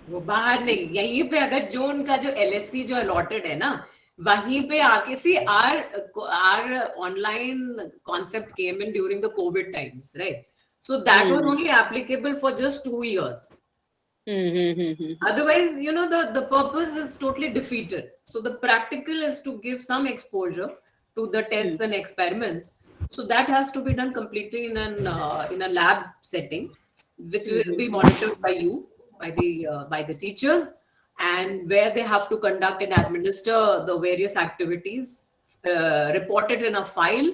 वो बाहर नहीं, यहीं पे अगर जो उनका जो LSC जो अलॉटेड है ना, वहीं पे आके सी our online concept came in during the COVID times, right? So that was only applicable for just 2 years. Otherwise, you know, the purpose is totally defeated. So the practical is to give some exposure to the tests and experiments. So that has to be done completely in a lab setting, which will be monitored by you, by the teachers, and where they have to conduct and administer the various activities, reported in a file.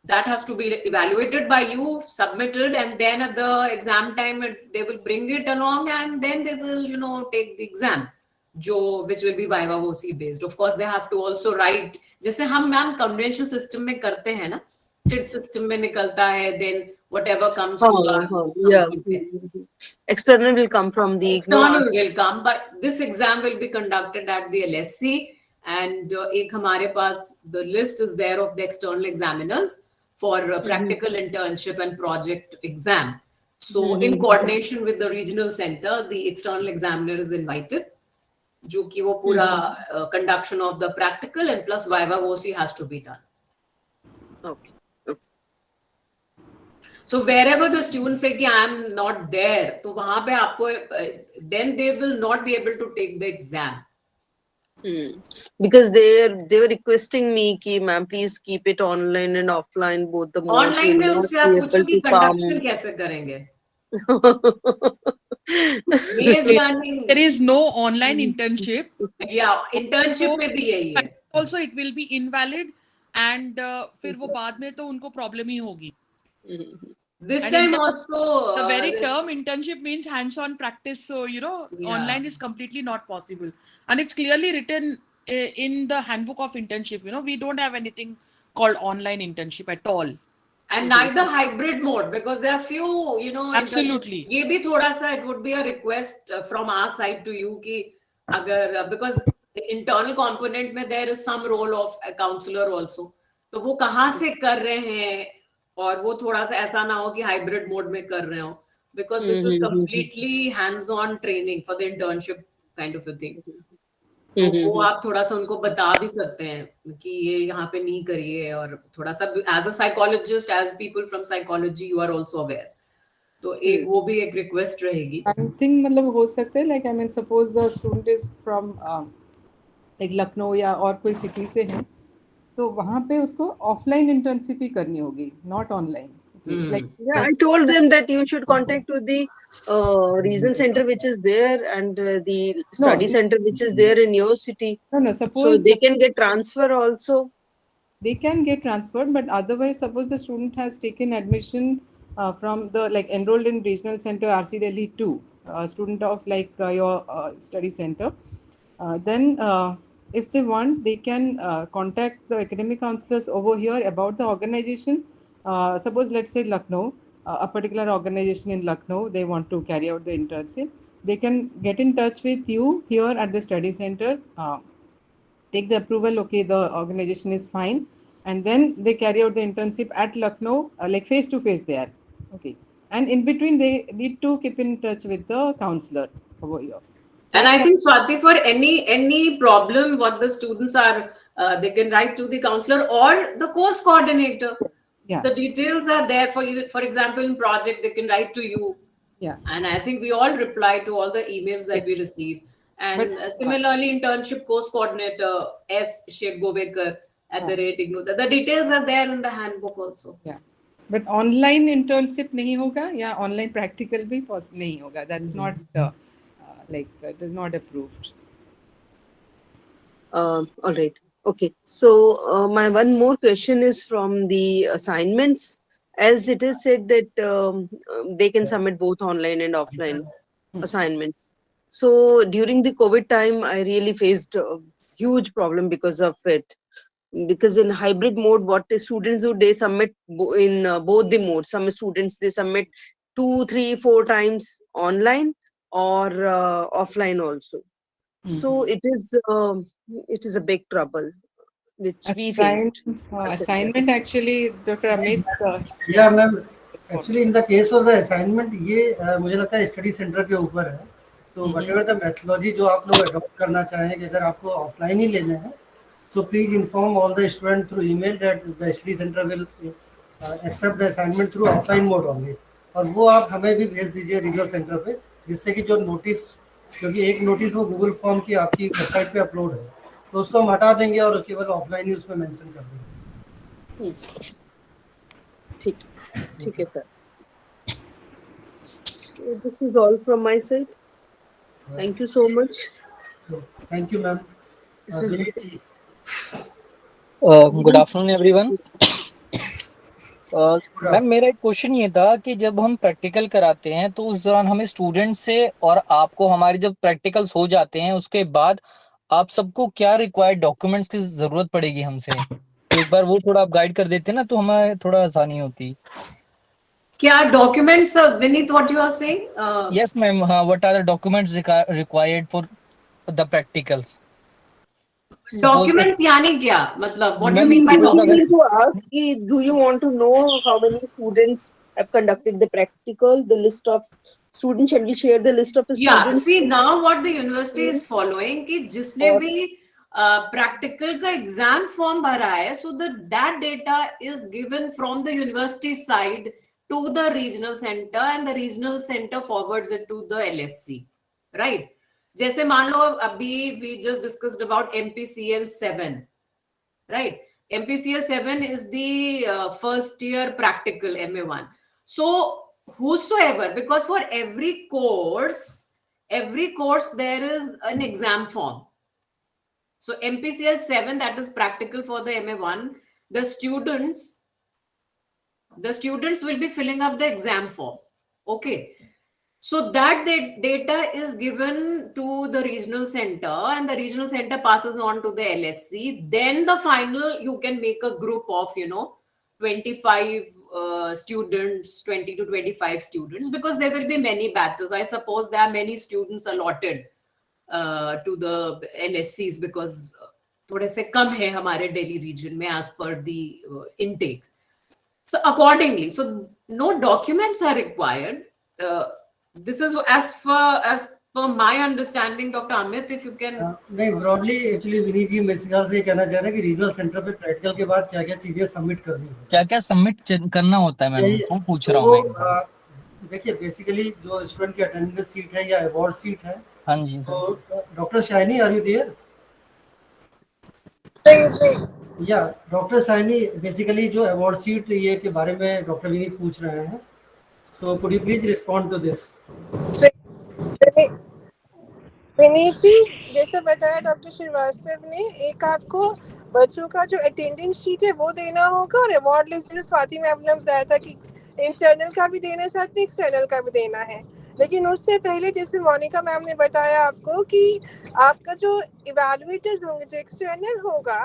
That has to be evaluated by you, submitted, and then at the exam time they will bring it along, and then they will, you know, take the exam, which will be viva voce based. Of course, they have to also write, जैसे हम ma'am conventional system में करते हैं ना, chit system में निकलता है, then whatever comes yeah. External will come from the external will come, but this exam will be conducted at the LSC, and एक हमारे पास the list is there of the external examiners for practical internship and project exam. So in coordination with the regional center, the external examiner is invited, जो कि वो पूरा conduction of the practical and plus viva voce has to be done. Okay. So wherever the students say कि I am not there, तो वहाँ पे आपको then they will not be able to take the exam. Because they were requesting me कि ma'am please keep it online and offline both the modes. Online में उनसे आप पूछो कि conduction कैसे करेंगे? There is no online internship. Yeah, internship में भी यही है. Also it will be invalid, and फिर वो बाद में तो उनको problem ही होगी. This time also the very term internship means hands-on practice, so you know, online is completely not possible, and it's clearly written in the handbook of internship. You know, we don't have anything called online internship at all. And neither hybrid mode, because there are few, you know. Absolutely. ये भी थोड़ा सा, it would be a request from our side to you कि अगर because the internal component में there is some role of a counselor also, तो वो कहाँ से कर रहे हैं, और वो थोड़ा सा ऐसा ना हो कि हाइब्रिड मोड में कर रहे हो, because this is completely hands-on training for the internship kind of a thing. तो वो आप थोड़ा सा उनको बता भी सकते हैं कि ये यहाँ पे नहीं करिए, और थोड़ा सा as a psychologist, as people from psychology, you are also aware. तो एक वो भी एक रिक्वेस्ट रहेगी। आई थिंक मतलब हो सकता है like I mean suppose the student is from like Lucknow या और कोई सिटी से है, तो वहाँ पे उसको ऑफलाइन इंटर्नशिप ही करनी होगी, not online. Like Yeah, I told them that you should contact with the regional center which is there and the study center which is there in your city. no, So suppose they can get transfer also. they can get transferred, but otherwise suppose the student has taken admission from the like enrolled in regional center RC Delhi 2, student of like your study center, then if they want they can contact the academic counselors over here about the organization. Suppose let's say Lucknow, a particular organization in Lucknow, they want to carry out the internship, they can get in touch with you here at the study center, take the approval, okay, the organization is fine, and then they carry out the internship at Lucknow, like face to face there, okay, and in between they need to keep in touch with the counselor over here. And I think, Swati, for any problem, what the students are, they can write to the counselor or the course coordinator. Yeah. The details are there for you. For example, in project, they can write to you. Yeah. And I think we all reply to all the emails that we receive. And similarly, internship course coordinator S. Shedgovekar at the rate IGNOU. The details are there in the handbook also. Yeah. But online internship नहीं होगा या online practical भी नहीं होगा. That's not like it is not approved. All right. Okay. So my one more question is from the assignments. As it is said that they can submit both online and offline assignments. So during the COVID time, I really faced a huge problem because of it. Because in hybrid mode, what the students do, they submit in both the modes. Some students, they submit 2, 3, 4 times online or offline also. So it is a big trouble which we faced. Assignment actually, Dr. Amit. Yeah, ma'am. Actually, in the case of the assignment, ये मुझे लगता है study centre के ऊपर है. तो whatever the methodology जो आप लोग adopt करना चाहें, कि अगर आपको offline ही लेना है, so please inform all the students through email that the study center will accept the assignment through offline mode only. और वो आप हमें भी भेज दीजिए रीजनल सेंटर पे, जिससे कि जो नोटिस, क्योंकि एक नोटिस वो गूगल फॉर्म की आपकी वेबसाइट पे अपलोड है, तो उसको हम हटा देंगे और केवल ऑफलाइन ही उसमें मेंशन कर देंगे. ठीक है sir. This is all from my side. Thank you so much. Thank you, ma'am. Good afternoon everyone. Ma'am मेरा एक क्वेश्चन ये था कि जब हम प्रैक्टिकल कराते हैं तो उस दौरान हमें स्टूडेंट से और आपको हमारी जब प्रैक्टिकल्स हो जाते हैं उसके बाद आप सबको क्या रिक्वायर्ड डॉक्यूमेंट्स की जरूरत पड़ेगी हमसे, तो एक बार वो थोड़ा आप गाइड कर देते ना तो हमें थोड़ा आसानी होती. क्या documents, Vineet, what you are saying? Yes ma'am, हाँ, what are the documents required for the practicals? Documents यानी क्या मतलब? What do you I mean by mean to ask, do you want to know how many students have conducted the practical? The list of students, shall we share the list of the Yeah, students? see now what the university is following कि जिसने भी practical का exam form भरा है, so that data is given from the university side to the regional center and the regional center forwards it to the LSC, right? जैसे मान लो अभी we just discussed about MPCL 7, right? MPCL 7 is the first year practical MA1. So whosoever, because for every course there is an exam form. So MPCL 7, that is practical for the MA1, the students will be filling up the exam form. Okay. So that the data is given to the regional center and the regional center passes on to the LSC. Then the final, you can make a group of, 25 students, 20 to 25 students, because there will be many batches. I suppose there are many students allotted to the LSCs because थोड़े से कम है हमारे Delhi region में as per the intake. So accordingly, so no documents are required. This is as per my understanding, Dr. Amit, if you can. नहीं, broadly actually Vineet जी मेरे ख्याल से ये कहना चाह रहे हैं कि रीजनल सेंटर पे प्रैक्टिकल के बाद क्या-क्या चीजें सबमिट करनी है, क्या-क्या सबमिट करना होता है मैम, वो पूछ रहा हूँ मैं. देखिए बेसिकली जो स्टूडेंट की अटेंडेंस सीट है या अवार्ड सीट है, हाँ जी सर। तो doctor Shiny are you there? या डॉक्टर शाइनी, बेसिकली जो अवार्ड सीट ये के बारे में डॉक्टर विनीत पूछ रहे हैं, so could you please respond to this? Vineet ji, जैसे बताया डॉक्टर श्रीवास्तव ने, एक आपको बच्चों का जो अटेंडेंस शीट है वो देना होगा, और अवार्ड लिस्ट जैसे स्वाति मैम ने बताया था कि इंटरनल का भी देना है, साथ में एक्सटर्नल का भी देना है। लेकिन उससे पहले जैसे मोनिका मैम ने बताया आपको कि आपका जो इवैल्यूएटर्स होंगे, जो एक्सटर्नल होगा,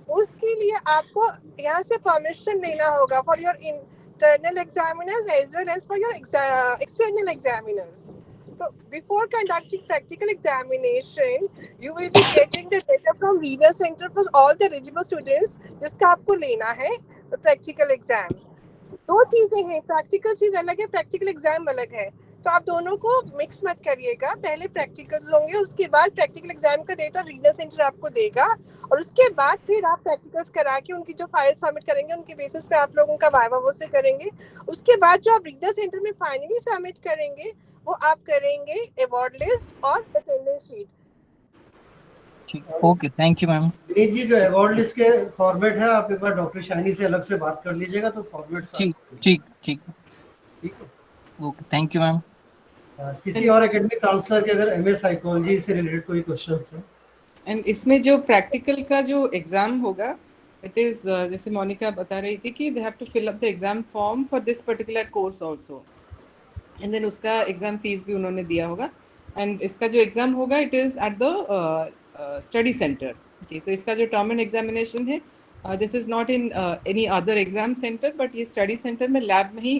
उसके लिए आपको यहाँ से परमिशन लेना होगा for your internal examiners as well as for your external examiners. So before conducting practical examination, you will be getting the data from Reader Center for all the eligible students जिसका आपको लेना है practical exam. दो चीजें हैं, practical चीज अलग है, प्रैक्टिकल एग्जाम अलग है, तो आप दोनों को मिक्स मत करिएगा. पहले प्रैक्टिकल्स होंगे, उसके बाद प्रैक्टिकल एग्जाम का डेटा रीजनल सेंटर आपको देगा, और उसके बाद फिर आप प्रैक्टिकल्स करा के उनकी जो फाइल सबमिट करेंगे उनके बेसिस पे आप लोगों का वाइवा वो से करेंगे. उसके बाद जो आप रीजनल सेंटर में फाइनली सबमिट करेंगे वो आप करेंगे अवार्ड लिस्ट और attendance sheet. Okay, thank you ma'am. Vineet ji, जो अवार्ड लिस्ट के फॉर्मेट है आप एक बार डॉक्टर शाइनी से अलग से बात कर लीजिएगा, तो फॉर्मेट ठीक ठीक ठीक ठीक है. Okay, thank you ma'am. किसी और एकेडमिक काउंसलर के अगर एमए साइकोलॉजी से रिलेटेड कोई क्वेश्चंस है? एंड इसमें जो प्रैक्टिकल का जो एग्जाम होगा, इट इज जैसे मोनिका बता रही थी कि they have to fill up the exam form for this particular course also, and then उसका एग्जाम फीस भी उन्होंने दिया होगा. एंड इसका जो एग्जाम होगा it is at the study centre. Okay, तो इसका जो टर्म एंड एग्जामिनेशन है, this is not in any other exam centre, but ये स्टडी सेंटर में लैब में ही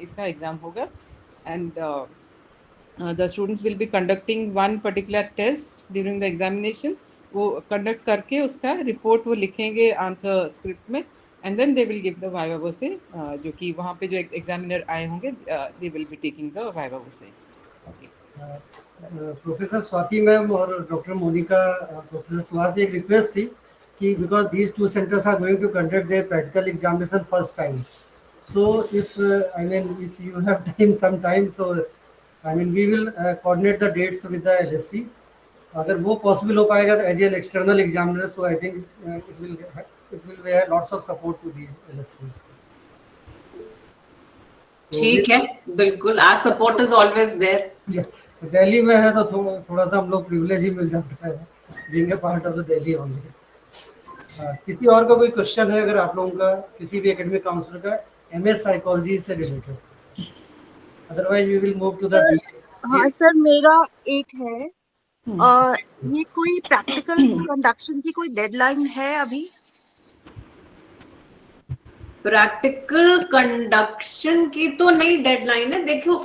इसका एग्जाम होगा. And the students will be conducting one particular test during the examination. वो conduct करके उसका report वो लिखेंगे answer script में, and then they will give the viva voce, जो कि वहाँ पे जो examiner आए होंगे, they will be taking the viva voce. Professor Swati ma'am और डॉक्टर मोनिका, प्रोफेसर सुहास से एक रिक्वेस्ट थी कि because these two centres are going to conduct their practical examination first time, so if I mean if you have time some time, so I mean, we will coordinate the dates with the LSC. अगर वो possible हो पाएगा तो as an external examiner, so I think it will be lots of support to these LSCs. ठीक है, बिल्कुल. Our support is always there. Delhi में है तो थोड़ा सा हम लोग प्रिविलेज ही मिल जाता है, being a part of the Delhi only. किसी और का कोई क्वेश्चन है अगर आप लोगों का, किसी भी एकेडमिक काउंसलर का MS साइकोलॉजी से related? Otherwise we will move to the हाँ सर, मेरा एक है, ये कोई प्रैक्टिकल कंडक्शन की कोई डेडलाइन है अभी? प्रैक्टिकल कंडक्शन की तो नहीं डेडलाइन है. देखो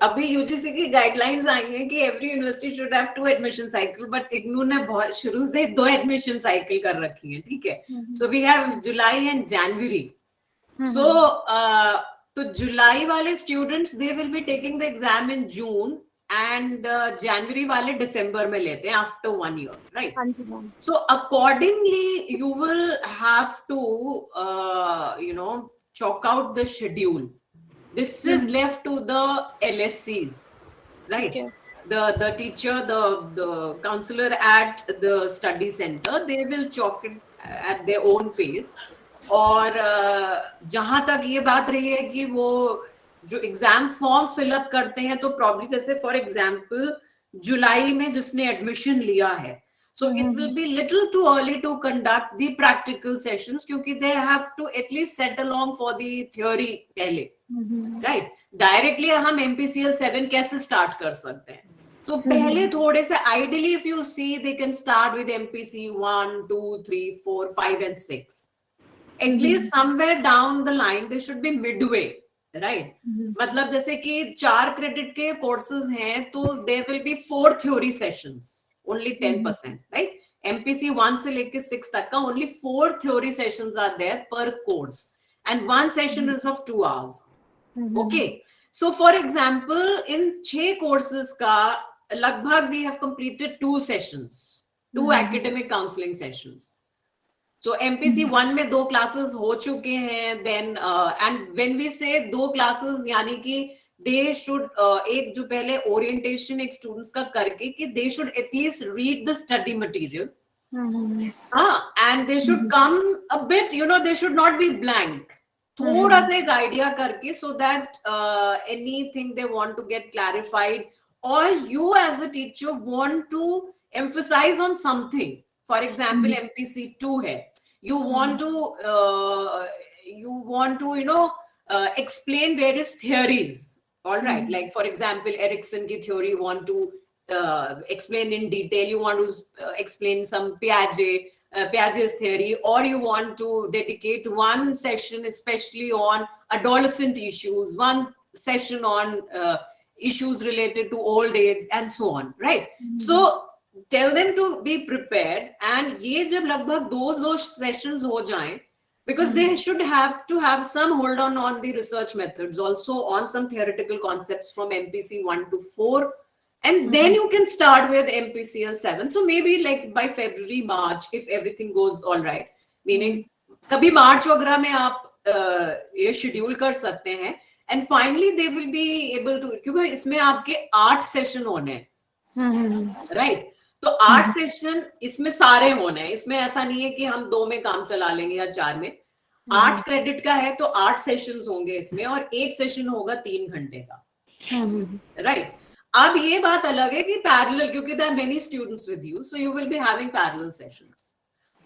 अभी यूजीसी की गाइडलाइंस आई हैं कि every university should have 2 admission cycle, but IGNOU ने बहुत शुरू से 2 एडमिशन साइकिल कर रखी है. ठीक है, so we have July and January. So तो जुलाई वाले students they will be taking the exam in June, and January वाले दिसंबर में लेते हैं after 1 year, right? So accordingly you will have to chalk out the schedule. This is left to the LSCs, right? The teacher, the counselor at the study center, they will chalk it at their own pace. और जहां तक ये बात रही है कि वो जो एग्जाम फॉर्म फिलअप करते हैं, तो प्रॉब्ली जैसे फॉर एग्जाम्पल जुलाई में जिसने एडमिशन लिया है, so it will be little too early to conduct the practical sessions, क्योंकि they have to at least set along for the theory पहले, राइट? डायरेक्टली हम MPCL 7 कैसे स्टार्ट कर सकते हैं? तो पहले थोड़े से ideally if you see they can start with MPC 1, 2, 3, 4, 5 and 6. At least somewhere down the line they should be midway, right? मतलब जैसे कि 4 क्रेडिट के कोर्सेज हैं, तो there will be 4 theory sessions, only 10%, right? MPC 1 से लेके 6 तक का only 4 theory sessions are there per course, and 1 session is of 2 hours. Okay, so for example in 6 courses का लगभग we have completed 2 sessions, 2 academic counseling sessions. So MPC 1 में 2 classes हो चुके हैं, then and when we say 2 classes यानी कि they should एक जो पहले orientation एक students का करके कि they should at least read the study material. And they should come a bit, they should not be blank. थोड़ा सा एक idea करके, so that anything they want to get clarified, or you as a teacher want to emphasize on something. For example, MPC 2 है. You want to explain various theories. All right. Like for example, Erikson ki theory you want to explain in detail. You want to explain some Piaget's theory, or you want to dedicate one session especially on adolescent issues, one session on issues related to old age, and so on, right? So tell them to be prepared, and ye jab lagbhag those sessions ho jaएं, because they should have to have some hold on the research methods, also on some theoretical concepts from MPC 1 to 4, and then you can start with MPCL 7. So maybe like by February, March, if everything goes all right, meaning kabhi March वगैरह में आप ये schedule कर सकते हैं, and finally they will be able to, क्योंकि इसमें आपके 8 सेशन होने हैं, right? तो 8 सेशन इसमें सारे होने हैं, इसमें ऐसा नहीं है कि हम 2 में काम चला लेंगे या 4 में. 8 क्रेडिट का है तो 8 सेशंस होंगे इसमें, और एक सेशन होगा 3 घंटे का, राइट? अब ये बात अलग है कि पैरेलल, क्योंकि there are many students with you, so you will be having parallel sessions.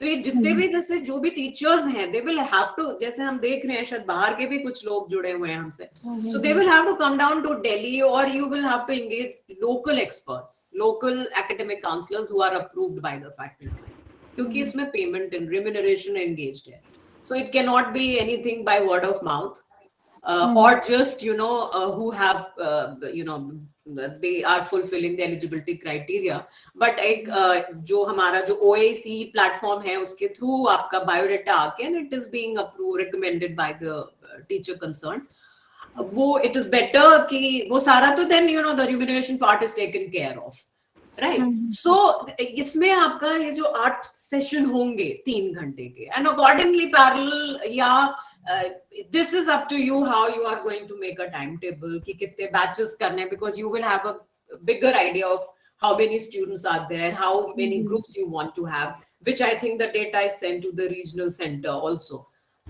तो ये जितने भी जैसे जो भी टीचर्स हैं, दे विल हैव टू, जैसे हम देख रहे हैं शायद बाहर के भी कुछ लोग जुड़े हुए हैं हमसे, so they will have to come down to Delhi, और you will have to engage local experts, local academic counsellors who are approved by the faculty, क्योंकि इसमें पेमेंट एंड रिम्यूनरेशन एंगेज्ड है. So it can not be anything by word of mouth, or just who have they are fulfilling the eligibility criteria. But एक जो हमारा जो OAC platform है उसके through आपका biodata आके, and it is being approved, recommended by the teacher concerned, वो it is better कि वो सारा तो then the remuneration part is taken care of, right? So इसमें आपका ये जो 8 सेशन होंगे 3 घंटे के, and accordingly parallel या this is up to you how you are going to make a timetable कि कितने batches करने, because you will have a bigger idea of how many students are there, how many groups you want to have, which I think the data is sent to the regional center also.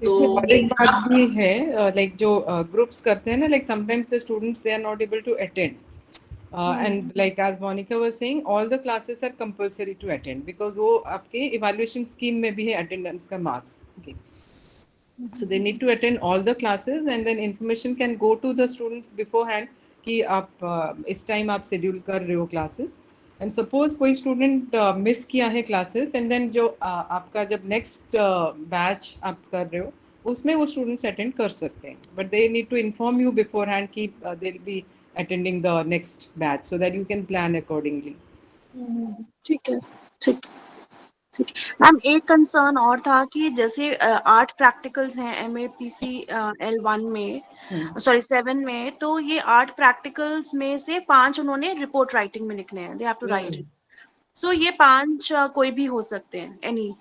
इसमें और एक बात भी है, like जो groups करते हैं ना, like sometimes the students they are not able to attend, and like as Monica was saying, all the classes are compulsory to attend, because वो आपके evaluation scheme में भी है attendance का marks. Okay. So they need to attend all the classes, and then information can go to the students beforehand कि आप इस time आप शेड्यूल कर रहे हो क्लासेस, एंड सपोज कोई स्टूडेंट मिस किया है क्लासेस, एंड देन जो आपका जब नेक्स्ट बैच आप कर रहे हो उसमें वो स्टूडेंट्स अटेंड कर सकते हैं, but they need to inform you beforehand कि they will be attending the next batch, so that you can plan accordingly. ठीक है, ठीक. मैम एक कंसर्न और था कि जैसे 8 प्रैक्टिकल्स हैं MAPC L1 में, सॉरी 7 में, तो ये 8 प्रैक्टिकल्स में से 5 उन्होंने रिपोर्ट राइटिंग में लिखने हैं, दे हैव टू राइट. सो ये 5 कोई भी हो सकते हैं, एनी?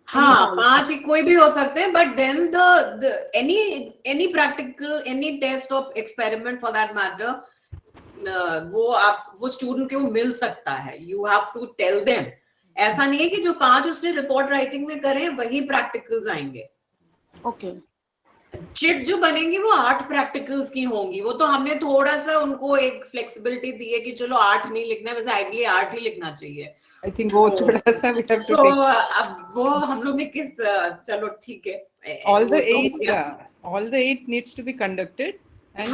हाँ, 5 कोई भी हो सकते हैं, but then the any practical, any test of experiment for that matter, वो स्टूडेंट को मिल सकता है. You have to tell them. ऐसा नहीं है कि जो 5 उसने रिपोर्ट राइटिंग में करे वही प्रैक्टिकल्स आएंगे. ओके. चिट जो बनेंगी वो 8 प्रैक्टिकल्स की होंगी. वो तो हमने थोड़ा सा उनको एक फ्लेक्सिबिलिटी दी है कि चलो 8 नहीं लिखना है, वैसे आइडियली 8 ही लिखना चाहिए. आई थिंक वो थोड़ा सा we have to तो अब वो हम लोग ने किस, चलो ठीक है. all the 8 needs to be conducted, and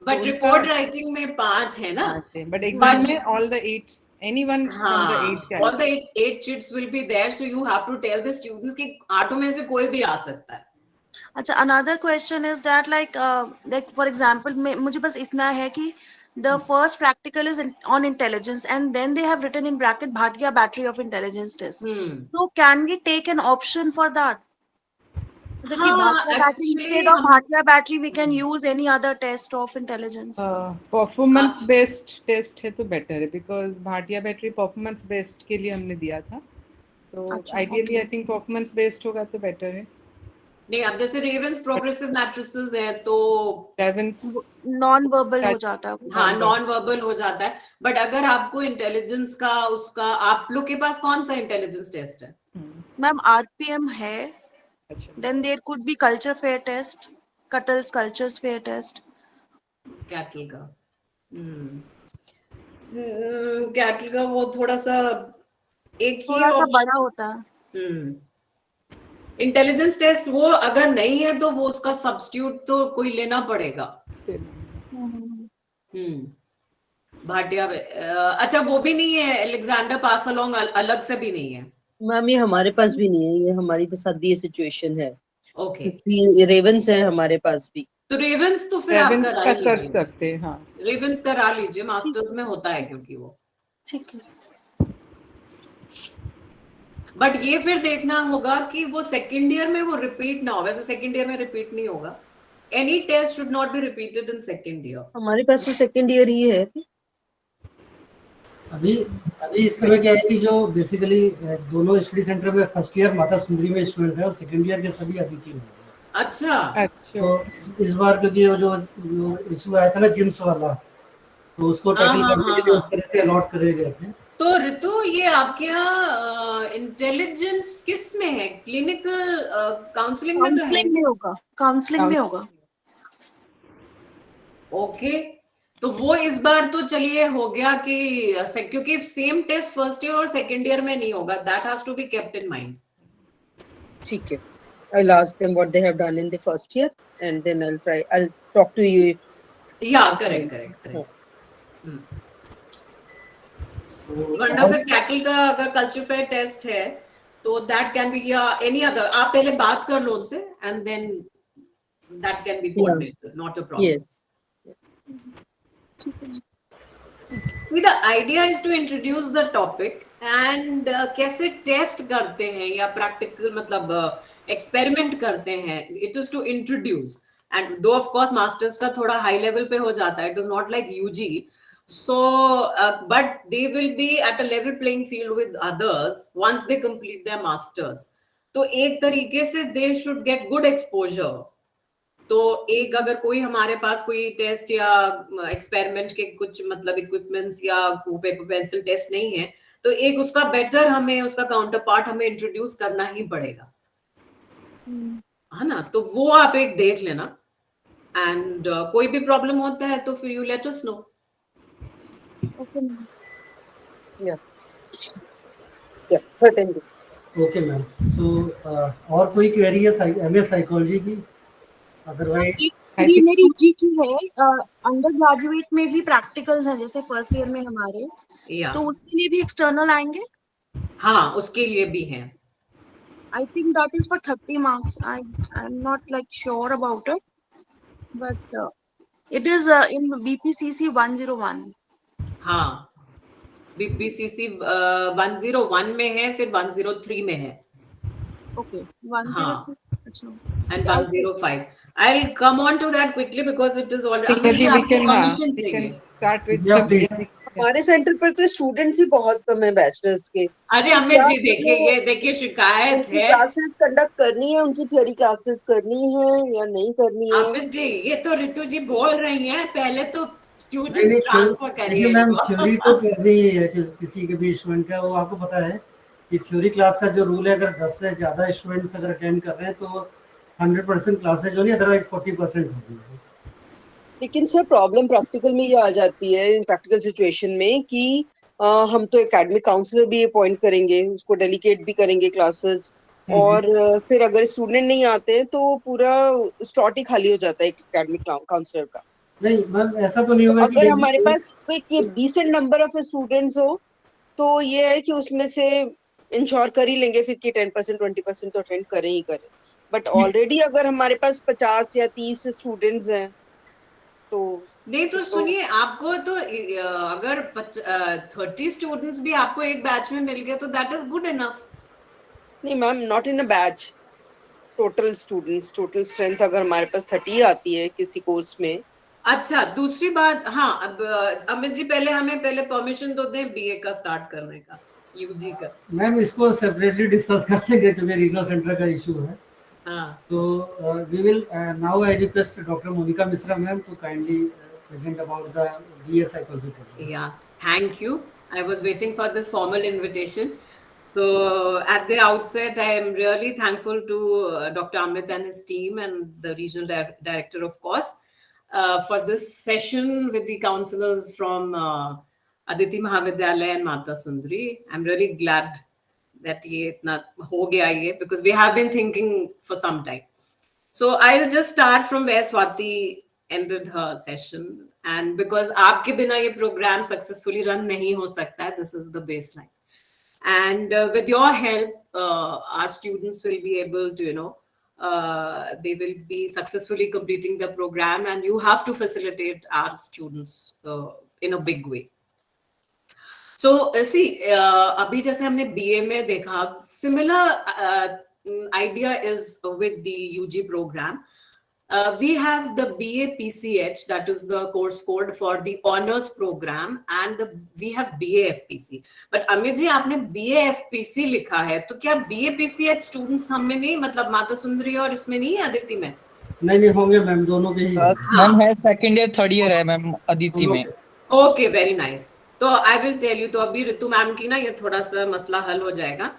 but report writing में 5 है ना, but exam में all the 8, anyone from the 8 can, all the 8 chits will be there, so you have to tell the students कि 8 में से कोई भी आ सकता है. अच्छा, another question is that like for example मुझे बस इतना है कि the first practical is on intelligence, and then they have written in bracket Bhatia battery of intelligence test. So can we take an option for that? Instead of Bhatia battery we can use any other test of intelligence. performance based test है तो better है, because Bhatia battery performance based के लिए हमने दिया था. तो अच्छा, ideally okay. I think performance based होगा तो बेटर है। नहीं, अब जैसे रेवेंस प्रोग्रेसिव मैट्रिसेस है तो रेवेंस नॉन वर्बल हो जाता है वो। हाँ नॉन वर्बल हो जाता है, बट अगर आपको इंटेलिजेंस का उसका, आप लोग के पास कौन सा इंटेलिजेंस टेस्ट है? मैम आरपीएम है, then there could be culture fair test, Cattell's cultures fair test. Cattell का कैटल का वो थोड़ा सा एक ही थोड़ा सा बड़ा होता है। इंटेलिजेंस टेस्ट वो अगर नहीं है तो वो उसका सब्स्टिट्यूट तो कोई लेना पड़ेगा। भाटिया अच्छा वो भी नहीं है, अलेक्जेंडर पास अलोंग अलग से भी नहीं है? मैम ये हमारे पास भी नहीं है, ये हमारे साथ भी ये सिचुएशन है। ओके, क्योंकि रेवेंस है हमारे पास भी। तो रेवेंस तो फिर आप रेवेंस करा का ही कर लीजिए, सकते हैं। हाँ रेवेंस करा लीजिए, मास्टर्स में होता है क्योंकि वो। ठीक है। बट ये फिर देखना होगा कि वो सेकेंड ईयर में वो रिपीट ना हो, वैसे सेकेंड ईयर में रिपीट नहीं होगा। Any test should not be repeated in second year. हमारे पास तो सेकेंड ईयर ही है। अभी अभी इस समय क्या है कि जो बेसिकली दोनों स्टडी सेंटर में फर्स्ट ईयर माता सुंदरी में स्टूडेंट है और सेकेंड ईयर के सभी अदिति में। अच्छा तो इस बार क्योंकि वो जो इशू आया था ना जिम्स वाला, तो उसको टैकल करने के लिए उस तरह से अलॉट करे गए थे। तो ऋतु ये आपके यहाँ इंटेलिजेंस किस में है? क्लिनिकल काउंसलिंग में तो है? काउंसलिंग में होगा, काउंसलिंग में होगा। ओके, तो वो इस बार तो चलिए हो गया कि क्योंकि सेम टेस्ट फर्स्ट ईयर और सेकंड ईयर में नहीं होगा, that has to be kept in mind. ठीक है, I'll ask them what they have done in the first year and then I'll talk to you if correct. वरना फिर cattle का अगर कल्चर फेयर टेस्ट है तो दैट कैन बी या any other, आप पहले बात कर लो उनसे and then that can be coordinated, not a problem. yes. The idea is to introduce the topic and कैसे टेस्ट करते हैं या प्रैक्टिकल मतलब एक्सपेरिमेंट करते हैं, it is to introduce. And though of course masters का थोड़ा हाई लेवल पे हो जाता है, it is not like UG, so but they will be at a level playing field with others once they complete their masters. तो एक तरीके से they should get good exposure। तो एक अगर कोई हमारे पास कोई टेस्ट या एक्सपेरिमेंट के कुछ मतलब इक्विपमेंट्स या पेपर पेंसिल टेस्ट नहीं है तो एक उसका बेटर हमें उसका काउंटर पार्ट हमें इंट्रोड्यूस करना ही पड़ेगा, है ना? तो वो आप एक देख लेना एंड कोई भी प्रॉब्लम होता है तो फिर you let us know. Okay, ma'am. Yeah, certainly. Okay ma'am. So और कोई क्वेरी है एमए साइकोलॉजी की? अदरवाइज एक मेरी जी की है, अंडर ग्रेजुएट में भी प्रैक्टिकल्स हैं जैसे फर्स्ट ईयर में हमारे, तो उसके लिए भी एक्सटर्नल आएंगे? हाँ उसके लिए भी हैं। I think that is for 30 marks. I'm not like sure about it, but it is in BPCC 101. हाँ BPCC 101 में है, फिर 103 में है। Okay, 103. And 105. I'll come on to that quickly because it is already permission चाहिए। Start with the basic. हमारे centre पर तो स्टूडेंट्स ही बहुत कम है बैचलर्स के। अरे अमित जी देखिए, ये देखिए शिकायत है। क्लासेस कंडक्ट करनी है, उनकी थ्योरी क्लासेस करनी है या नहीं करनी है? अमित जी ये तो ऋतु जी बोल रही हैं, पहले तो स्टूडेंट्स ट्रांसफर करिए। मैम थ्योरी तो करनी ही है किसी के भी स्टूडेंट का। वो आपको पता है कि थ्योरी क्लास का जो रूल है, अगर 10 से ज्यादा स्टूडेंट्स अगर अटेंड कर रहे हैं तो 100% क्लासेज होनी, अदरवाइज 40% होगी। लेकिन सर प्रॉब्लम प्रैक्टिकल में ये आ जाती है, इन प्रैक्टिकल सिचुएशन में कि हम तो एकेडमिक काउंसलर भी अपॉइंट करेंगे, उसको डेलीगेट भी करेंगे क्लासेस, और फिर अगर स्टूडेंट नहीं आते हैं तो पूरा स्लॉट ही खाली हो जाता है एकेडमिक काउंसलर का। नहीं मैम ऐसा तो नहीं होगा। अगर हमारे पास कोई डिसेंट नंबर ऑफ स्टूडेंट्स हो तो ये है कि उसमें से इंश्योर कर ही लेंगे फिर कि 10% 20% तो अटेंड करें ही करें। बट ऑलरेडी अगर हमारे पास 50 या 30 स्टूडेंट्स हैं तो नहीं, तो सुनिए आपको तो अगर 30 स्टूडेंट्स भी आपको एक बैच में मिल गए तो दैट इज गुड इनफ। नहीं ma'am, not in a batch, total students, total strength अगर हमारे पास 30 आती है किसी कोर्स में। अच्छा दूसरी बात, हाँ अब अमित जी पहले हमें परमिशन तो दें बीए का स्टार्ट करने का। यूजी का? मैम इसको सेपरेटली डिस्कस कर लेंगे क्योंकि रीजनल सेंटर का इशू है. हाँ. So we will now I request Dr. Monica Misra ma'am to kindly present about the BA Psychology program. Yeah, thank you. I was waiting for this formal invitation. So at the outset, I am really thankful to Dr. Amit and his team and the regional director, of course, for this session with the counselors from Aditi Mahavidyalaya and Mata Sundari. I'm really glad that ye itna ho gaya ye, because we have been thinking for some time. So I'll just start from where Swati ended her session. And because aapke bina ye program successfully run nahi ho sakta hai, this is the baseline. And with your help, our students will be able to, they will be successfully completing the program, and you have to facilitate our students in a big way. So see, abhi jaise humne BA mein dekha, similar idea is with the UG program. We have the BAPCH, that is the course code for the honors program, and we have BAFPC. But Amit ji, आपने BAFPC लिखा है, तो क्या BAPCH students हम में नहीं, मतलब माता सुंदरी और इसमें नहीं है, अदिति में? नहीं होंगे मैम, दोनों के ही मैम है, सेकंड ईयर थर्ड ईयर है मैम अदिति में. Okay, very nice. तो आई विल टेल यू, तो अभी ऋतु मैम की ना ये थोड़ा सा मसला हल हो जाएगा.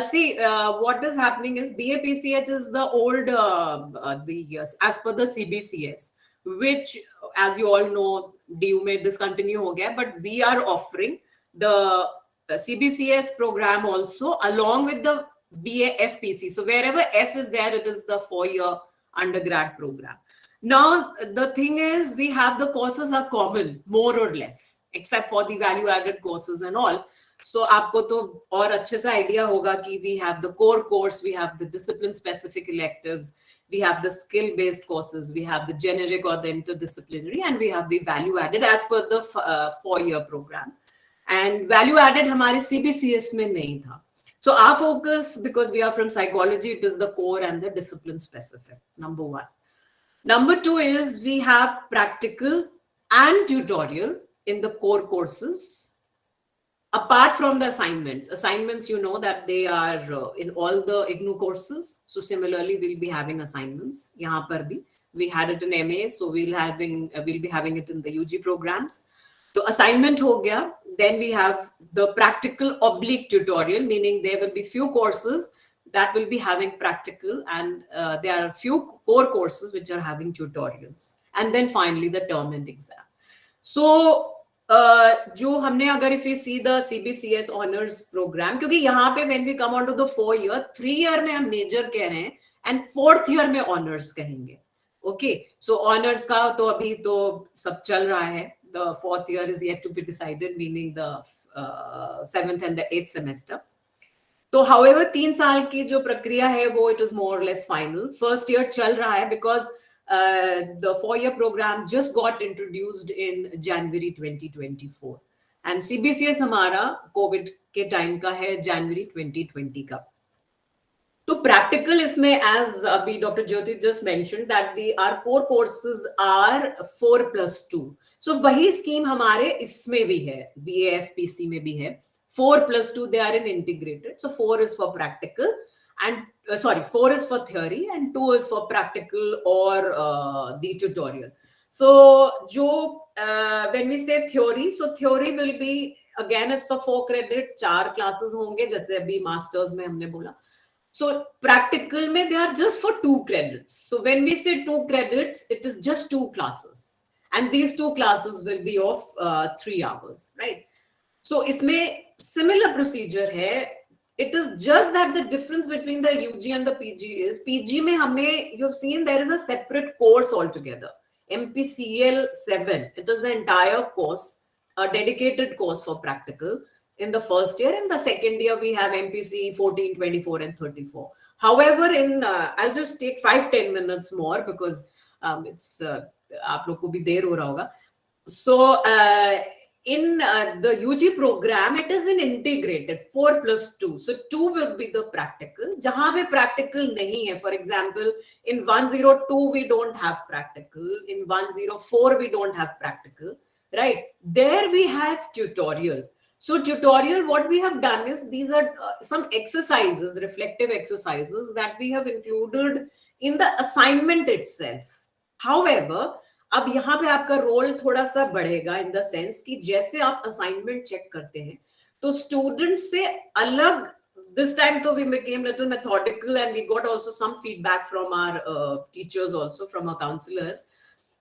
See, what is happening is BAPCH is the old, as per the CBCS, which, as you all know, DU may discontinue ho gaya, but we are offering the CBCS program also along with the BAFPC. So wherever F is there, it is the 4-year undergrad program. Now, the thing is, we have the courses are common, more or less, except for the value-added courses and all. So आपको तो और अच्छे से idea होगा कि we have the core course, we have the discipline-specific electives, we have the skill-based courses, we have the generic or the interdisciplinary, and we have the value-added as per the 4-year program. And value-added हमारे CBCS में नहीं था. So our focus, because we are from psychology, it is the core and the discipline-specific, number 1. Number 2 is we have practical and tutorial in the core courses. Apart from the assignments, you know that they are in all the IGNU courses. So similarly, we'll be having assignments. Yahan par bhi. We had it in MA, so we'll be having it in the UG programs. So assignment ho gaya. Then we have the practical / tutorial, meaning there will be few courses that will be having practical, and there are a few core courses which are having tutorials. And then finally the term and exam. So जो हमने अगर if we see the CBCS honors program, क्योंकि यहाँ पे when we come on to the 4-year, 3-year में हम major कह रहे हैं and 4th year में honors कहेंगे. Okay, so honors का तो अभी तो सब चल रहा है. The 4th year is yet to be decided, meaning the 7th and the 8th semester. तो however 3 साल की जो प्रक्रिया है वो it is more or less final. First year चल रहा है because the 4-year program just got introduced in January 2024, and CBCS हमारा COVID के time का है January 2020 का. तो practical इसमें, as अभी Dr. Jyoti just mentioned, that our core courses are 4+2. So वही scheme हमारे इसमें भी है, BAFPC में भी है. 4+2 they are in integrated. So 4 is for practical, and 4 is for theory and 2 is for practical or the tutorial. So when we say theory, so theory will be, again, it's a 4 credit, 4 classes होंगे, जैसे अभी masters में हमने बोला. So practical में they are just for 2 credits. So when we say 2 credits, it is just 2 classes, and these 2 classes will be of 3 hours, right? So इसमें similar procedure है. It is just that the difference between the UG and the PG is, PG में हमने, you've seen there is a separate course altogether, MPCL 7. It is the entire course, a dedicated course for practical in the first year. In the second year, we have MPC 14, 24, and 34. However, I'll just take 5-10 minutes more because it's आप लोग को भी देर हो रहा होगा. So in the UG program, it is an integrated 4+2. So 2 will be the practical. जहाँ पे practical नहीं है, for example, in 102 we don't have practical. In 104 we don't have practical, right? There we have tutorial. So tutorial, what we have done is these are some exercises, reflective exercises that we have included in the assignment itself. However, अब यहाँ पे आपका role थोड़ा सा बढ़ेगा in the sense कि जैसे आप assignment check करते हैं तो students से अलग, this time though we became little methodical and we got also some feedback from our teachers also, from our counselors,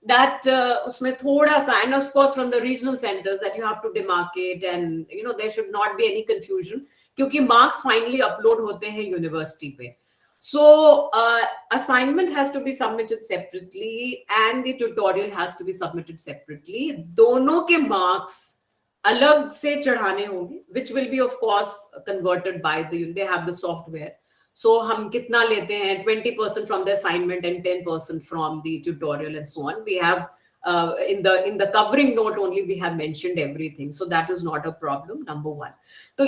that usme thoda sa, and of course from the regional centers, that you have to demarcate and you know there should not be any confusion kyunki marks finally upload hote hain university pe. So assignment has to be submitted separately and the tutorial has to be submitted separately. दोनों के marks अलग से चढ़ाने होंगे, which will be of course converted by they have the software. So हम कितना लेते हैं, 20% from the assignment and 10% from the tutorial and so on. We have in the covering note only we have mentioned everything, so that is not a problem. Number one. तो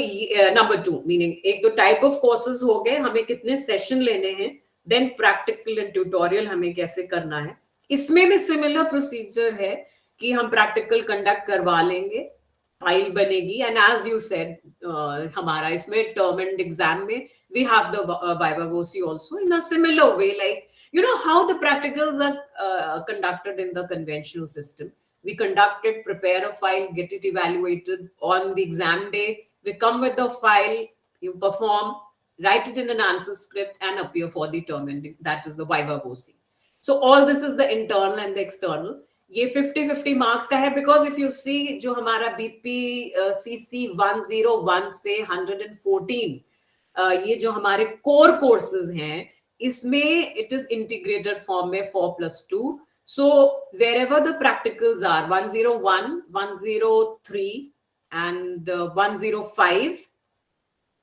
number two, meaning एक तो type of courses हो गए, हमें कितने session लेने हैं, then practical and tutorial हमें कैसे करना है. इसमें भी similar procedure है कि हम practical conduct करवा लेंगे, फाइल बनेगी, and as you said हमारा इसमें term and exam में we have the BAFPC also in a similar way, like you know how the practicals are conducted in the conventional system. We conduct it, prepare a file, get it evaluated on the exam day. We come with the file, you perform, write it in an answer script and appear for the term ending. That is the BAFPC. So all this is the internal and the external. ये 50-50 marks का है because if you see जो हमारा BPCC 101 से 114 ये जो हमारे core courses हैं इसमें it is integrated form में 4+2. So wherever the practicals are 101, 103 and 105,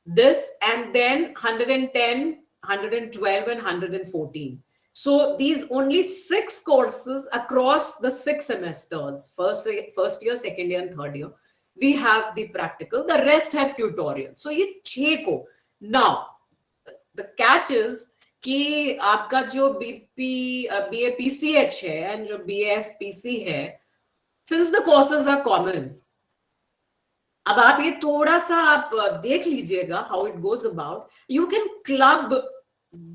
this, and then 110, 112 and 114. So these only 6 courses across the 6 semesters, first year, second year and third year, we have the practical, the rest have tutorial. So ये 6 को. Now the catch is कि आपका जो BAPCH है and जो BAFPC है, since the courses are common, अब आप ये थोड़ा सा आप देख लीजिएगा how it goes about. You can club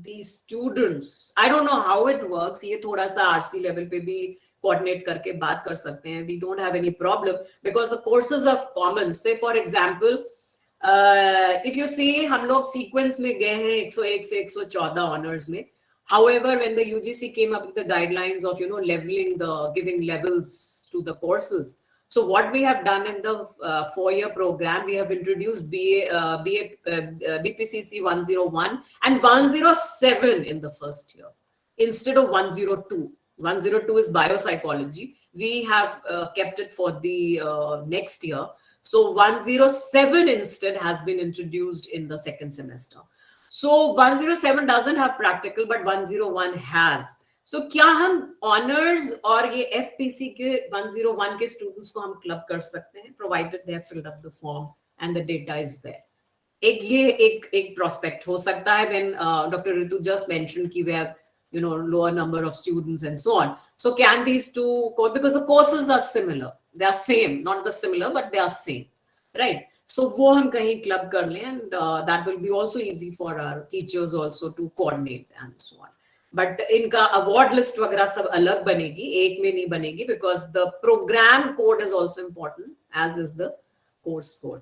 the students. I don't know how it works. ये थोड़ा सा RC level पे भी coordinate करके बात कर सकते हैं. We don't have any problem because the courses are common. Say for example, if you see हम लोग sequence में गए हैं 101 से 114 honors में. However, when the UGC came up with the guidelines of leveling giving levels to the courses, so what we have done in the 4-year program, we have introduced BPCC 101 and 107 in the first year instead of 102. 102 is biopsychology. We have kept it for the next year. So 107 instead has been introduced in the second semester. So 107 doesn't have practical, but 101 has. So क्या हम honors और ये FPC के 101 के students को हम club कर सकते हैं, provided they have filled up the form and the data is there. एक prospect हो सकता है when Dr. Ritu just mentioned कि we have lower number of students and so on. So can these two, because the courses are similar, they are same, not the similar, but they are same, right? So वो हम कहीं club कर लें and that will be also easy for our teachers also to coordinate and so on. But इनका award list वगैरह सब अलग बनेगी, एक में नहीं बनेगी because the program code is also important as is the course code.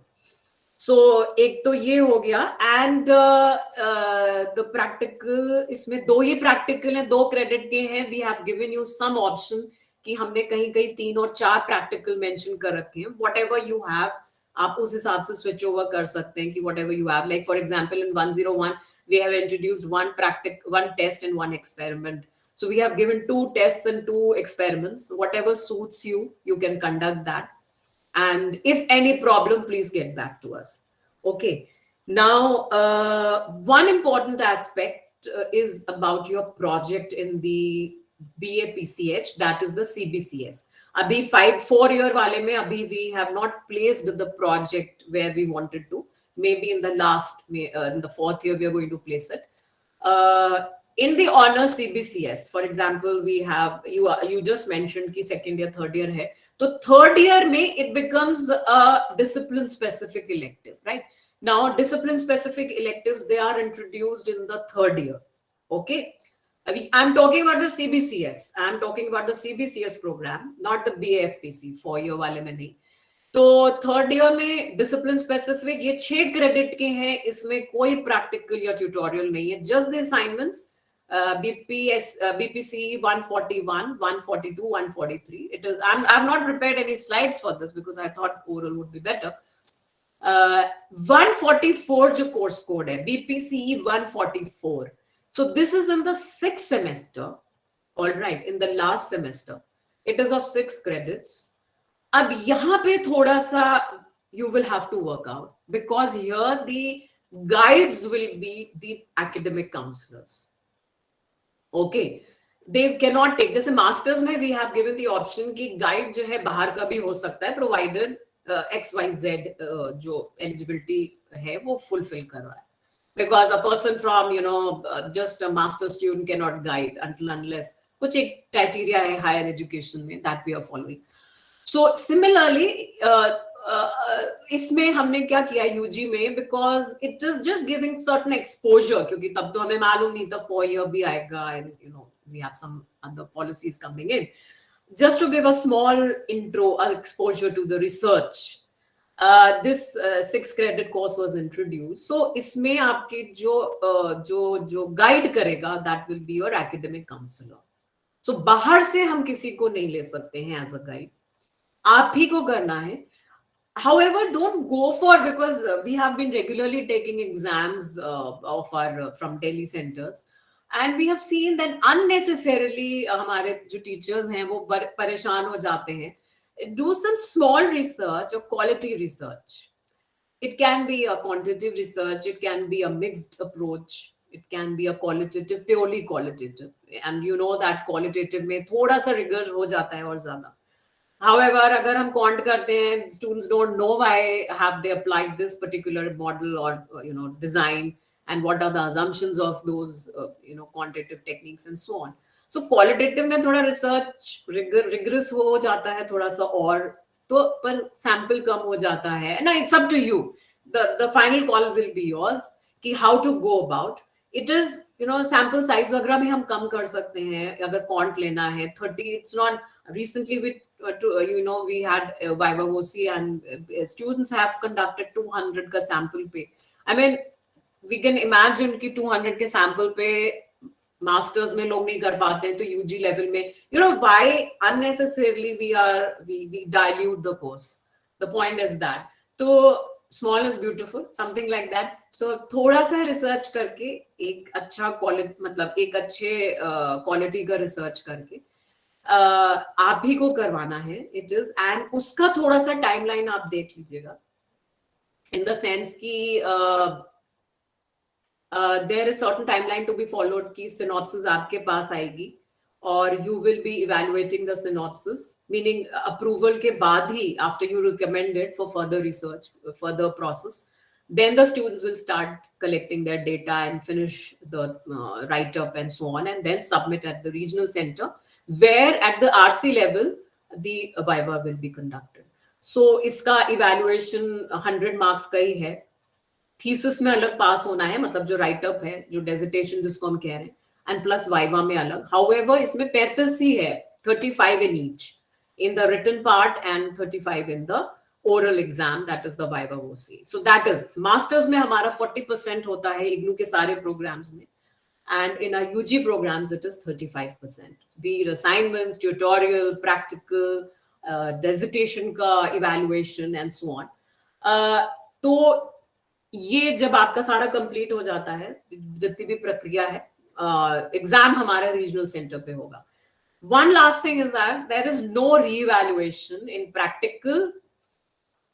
So एक तो ये हो गया and the practical, इसमें 2 ही practical हैं, 2 credit के हैं. We have given you some option कि हमने कहीं कहीं 3 और 4 practical mention कर रखे हैं. Whatever you have, आप उस हिसाब से switch over कर सकते हैं कि whatever you have. Like for example in 101 we have introduced 1 test and 1 experiment. So we have given 2 tests and 2 experiments. Whatever suits you, you can conduct that. And if any problem, please get back to us. Okay. Now, one important aspect is about your project in the BAPCH, that is the CBCS. Abhi 4 year wale mein, abhi we have not placed the project where we wanted to. Maybe in the in the 4th year, we are going to place it. In the honors CBCS, for example, we have, you just mentioned ki second year, third year hai. तो third year में it becomes a discipline specific elective, right? Now discipline specific electives, they are introduced in the third year. Okay, I'm talking about the CBCS. I'm talking about the CBCS program, not the BAFPC 4-year वाले में नहीं. तो third year में discipline specific ये 6 credit के हैं, इसमें कोई प्रैक्टिकल या ट्यूटोरियल नहीं है, just the assignments. BPC 141, 142, 143. It is. I've not prepared any slides for this because I thought oral would be better. 144 जो कोर्स कोड है, BPC 144. So this is in the 6th semester. All right, in the last semester. It is of 6 credits. अब यहाँ पे थोड़ा सा you will have to work out, because here the guides will be the academic counselors. Okay, they cannot take, जैसे masters में we have given the option कि guide जो है बाहर का भी हो सकता है, provided XYZ जो eligibility है वो fulfill कर रहा है. Because a person from just a master student cannot guide until unless कुछ एक criteria है higher education में that we are following. So similarly, इसमें हमने क्या किया यूजी में, because it is just giving certain exposure, क्योंकि तब तो हमें मालूम नहीं था 4 year भी आएगा, and we have some other policies coming in, just to give a small intro, exposure to the research. This 6 credit course was introduced. So इसमें आपके जो guide करेगा, that will be your academic counselor. So बाहर से हम किसी को नहीं ले सकते हैं as a guide, आप ही को करना है. However, don't go for, because we have been regularly taking exams of our from Delhi centers, and we have seen that unnecessarily हमारे जो teachers हैं वो परेशान हो जाते हैं. Do some small research or quality research. It can be a quantitative research, it can be a mixed approach, it can be a qualitative, purely qualitative, and you know that qualitative में थोड़ा सा rigor हो जाता है और ज़्यादा. However, अगर हम quant करते हैं, students don't know why have they applied this particular model or design, and what are the assumptions of those quantitative techniques and so on. So qualitative में थोड़ा research rigorous हो जाता है थोड़ा सा, और तो पर sample कम हो जाता है. No, it's up to you. The final call will be yours कि how to go about. It is sample size वगैरह भी हम कम कर सकते हैं अगर quant लेना है 30. It's not. Recently we had Viva OC, and students have conducted 200 का sample पे. I mean, we can imagine कि 200 के sample पे masters में लोग नहीं कर पाते हैं, तो UG level में why unnecessarily we dilute the course. The point is that. तो small is beautiful, something like that. So थोड़ा सा research करके एक अच्छा quality, मतलब एक अच्छे quality का research करके आप ही को करवाना है. It is, and उसका थोड़ा सा टाइमलाइन आप देख लीजिएगा, in the sense कि there is certain timeline to be followed कि synopsis आपके पास आएगी और you will be evaluating the synopsis, meaning approval के बाद ही, after you recommend it for further research, further process, then the students will start collecting their data and finish the write-up and so on, and then submit at the regional center, where at the RC level the Viva will be conducted. So इसका evaluation 100 marks का ही है. Thesis में अलग पास होना है, मतलब जो write-up है, जो dissertation जिसको हम कह रहे हैं, and plus Viva में अलग. However, इसमें 35 ही है, 35 in each, in the written part and 35 in the oral exam, that is the Viva OC. So that is, masters में हमारा 40% होता है IGNOU के सारे programs में. And in our UG programs, it is 35%. Be it assignments, tutorial, practical, dissertation का evaluation and so on. तो ये जब आपका सारा complete हो जाता है, जितनी भी प्रक्रिया है, exam हमारे regional center पे होगा. One last thing is that there is no re-evaluation in practical,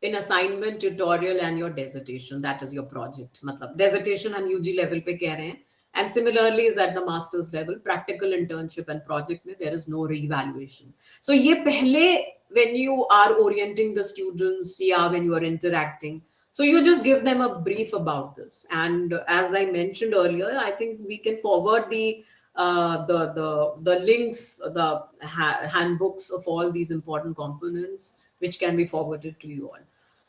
in assignment, tutorial and your dissertation. That is your project. मतलब dissertation हम UG level पे कह रहे हैं. And similarly is at the master's level, practical, internship and project में there is no re-evaluation. So ये पहले when you are orienting the students, yeah, when you are interacting, so you just give them a brief about this. And as I mentioned earlier, I think we can forward the the links, the handbooks of all these important components, which can be forwarded to you all.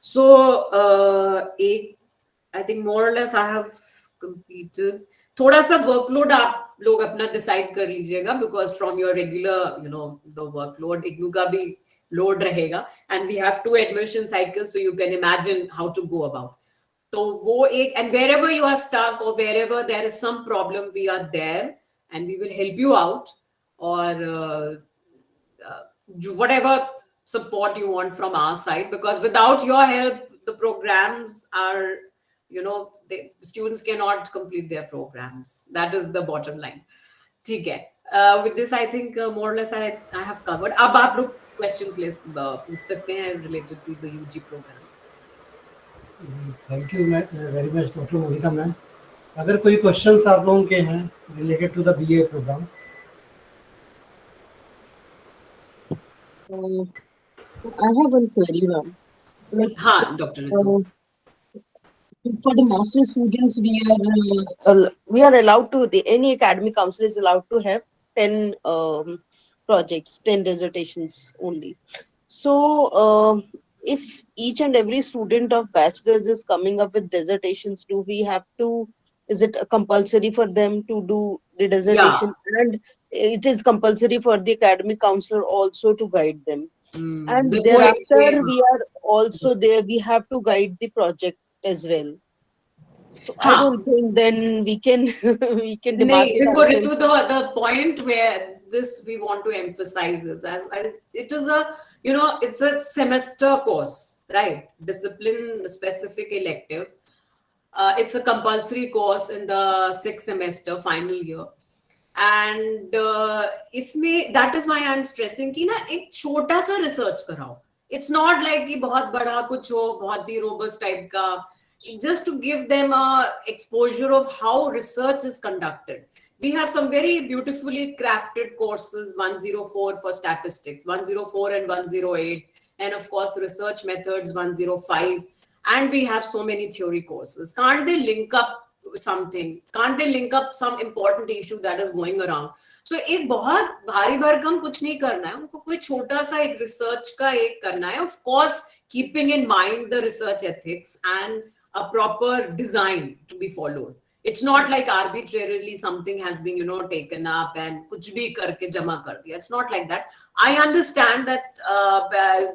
So I think more or less I have completed. थोड़ा सा workload आप लोग अपना decide कर लीजिएगा, because from your regular, the workload IGNOU का भी load रहेगा, and we have 2 admission cycles, so you can imagine how to go about. तो वो एक, and wherever you are stuck or wherever there is some problem, we are there and we will help you out, or whatever support you want from our side, because without your help the programs are, the students cannot complete their programs. That is the bottom line. ठीक है. With this I think more or less I have covered. अब आप लोग questions पूछ सकते हैं related to the UG program. Thank you very much doctor Monica ma'am. अगर कोई क्वेश्चंस आप लोगों के हैं related to the BA programme. I have one query, ma'am. Like, Dr. For the master students, we are allowed to, any academic counselor is allowed to have 10 projects, 10 dissertations only. So if each and every student of bachelor's is coming up with dissertations, do we have to, is it compulsory for them to do the dissertation? Yeah. And it is compulsory for the academic counselor also to guide them. And thereafter we are also there, we have to guide the project as well. So I don't think then we can demarcate ourselves. The point where this we want to emphasize is as it is a, it's a semester course, right? Discipline specific elective. It's a compulsory course in the 6th semester, final year. And इसमें that is why I'm stressing कि ना एक छोटा सा research कराओ. It's not like कि बहुत बड़ा कुछ हो, बहुत ही robust type का. Just to give them a exposure of how research is conducted. We have some very beautifully crafted courses, 104 for statistics, 104 and 108, and of course research methods 105, and we have so many theory courses. Can't they link up something? Can't they link up some important issue that is going around? So एक बहुत भारी भरकम कुछ नहीं करना है, उनको कोई छोटा सा एक research का एक करना है, of course keeping in mind the research ethics and a proper design to be followed. It's not like arbitrarily something has been, taken up and kuch bhi karke jama kar diya. It's not like that. I understand that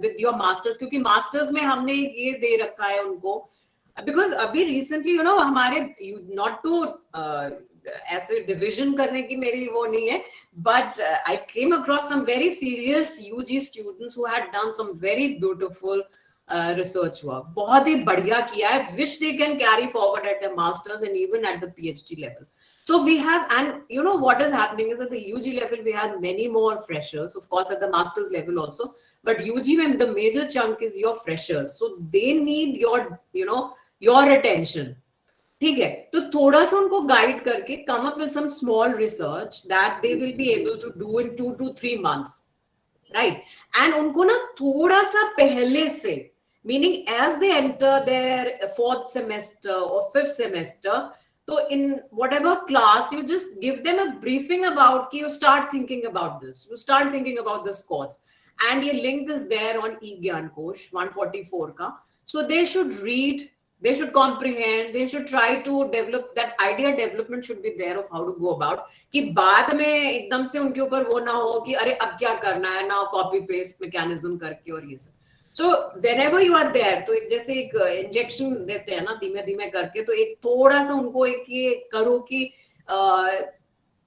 with your masters, क्योंकि masters में हमने ये दे रखा है उनको, because अभी recently, हमारे not to ऐसे division करने की मेरी वो नहीं है, but I came across some very serious UG students who had done some very beautiful research work. बहुत ही बढ़िया किया है, which they can carry forward at the masters and even at the PhD level. So we have, and what is happening is at the UG level we have many more freshers, of course at the masters level also, but UG when the major chunk is your freshers, so they need your your attention. ठीक है, तो थोड़ा सा उनको guide करके come up with some small research that they will be able to do in 2 to 3 months, right? And उनको ना थोड़ा सा पहले से, meaning as they enter their 4th semester or 5th semester, so in whatever class, you just give them a briefing about, you start thinking about this, you start thinking about this course, and your link is there on eGyan Kosh 144 ka. So they should read, they should comprehend, they should try to develop, that idea development should be there of how to go about, कि बाद में एकदम से उनके ऊपर वो ना हो कि अरे अब क्या करना है ना, copy paste mechanism करके और ये सब. So whenever you are there, तो एक जैसे एक injection देते हैं ना धीमे धीमे करके, तो एक थोड़ा सा उनको एक ये करो कि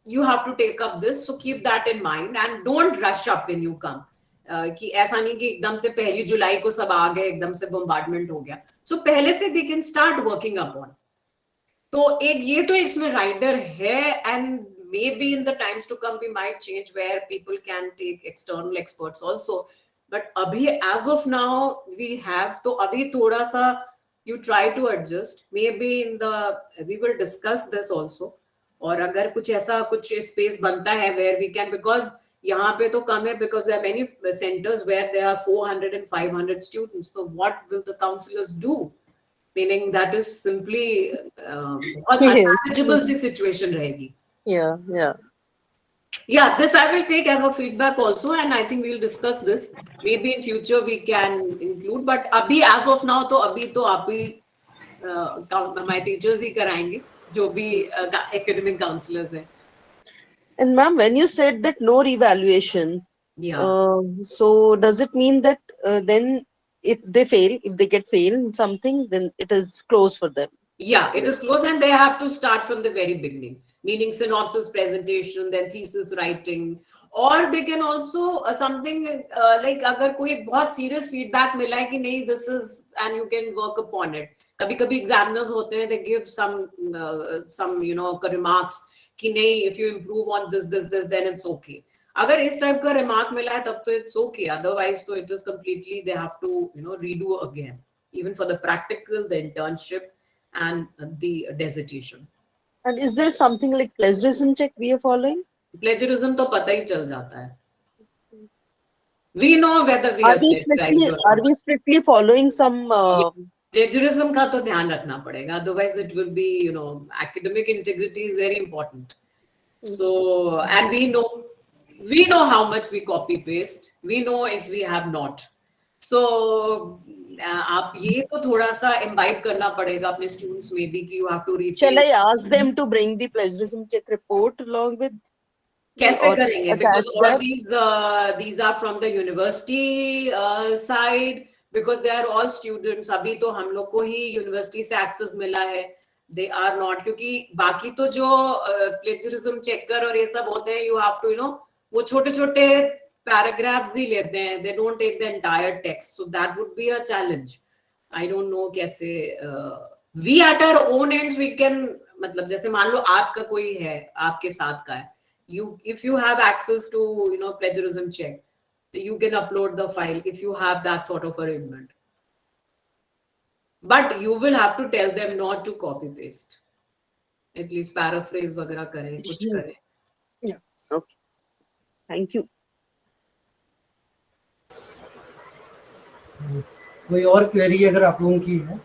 you have to take up this, so keep that in mind and don't rush up when you come. कि ऐसा नहीं कि एकदम से 1 जुलाई को सब आ गए, एकदम से bombardment हो गया. So पहले से they can start working upon. तो एक ये तो इसमें rider है, and maybe in the times to come we might change where people can take external experts also. But abhi, as of now, we have, तो अभी थोड़ा सा you try to adjust. Maybe in the, we will discuss this also. और अगर कुछ ऐसा कुछ space बनता है where we can, because यहाँ पे तो कम है, because there are many centers where there are 400 and 500 students. So what will the counselors do? Meaning that is simply unmanageable C situation रहेगी. Yeah. Yeah, this I will take as a feedback also, and I think we'll discuss this. Maybe in future we can include, but अभी as of now तो अभी तो आप ही my teachers ही कराएंगे जो भी academic counselors हैं. And ma'am, when you said that no revaluation, Yeah. so does it mean that then if they get fail in something, then it is closed for them? Yeah, it is close and they have to start from the very beginning, meaning synopsis presentation, then thesis writing, or they can also something like अगर कोई बहुत serious feedback मिला है कि नहीं this is and you can work upon it. कभी कभी examiners होते हैं they give some remarks कि नहीं if you improve on this then it's okay. अगर इस type का remark मिला है तब तो it's okay. Otherwise तो it is completely they have to redo again, even for the practical, the internship and the dissertation. And is there something like plagiarism check we are following? Plagiarism तो पता ही चल जाता है. We know whether we have plagiarized or Are not. we strictly following some? Plagiarism का तो ध्यान रखना पड़ेगा. Otherwise, it will be academic integrity is very important. So and we know how much we copy paste. We know if we have not. So आप ये तो थोड़ा सा imbibe करना पड़ेगा अपने students में भी कि you have to refill. Shall I ask them to bring the plagiarism check report along with? कैसे करेंगे? Because all these are from the university side, because they are all students. अभी तो हम लोग को ही university से access मिला है. They are not, क्योंकि बाकी तो जो plagiarism checker और ये सब होते हैं, you have to वो छोटे-छोटे paragraphs ही लेते हैं. They don't take the entire text, so that would be a challenge. I don't know कैसे we at our own ends we can, मतलब जैसे मान लो आपका कोई है, आपके साथ का है, if you have access to plagiarism check, you can upload the file if you have that sort of arrangement, but you will have to tell them not to copy paste, at least paraphrase वगैरह करें, कुछ करें. Yeah, okay, thank you. कोई और query अगर आप लोगों की है?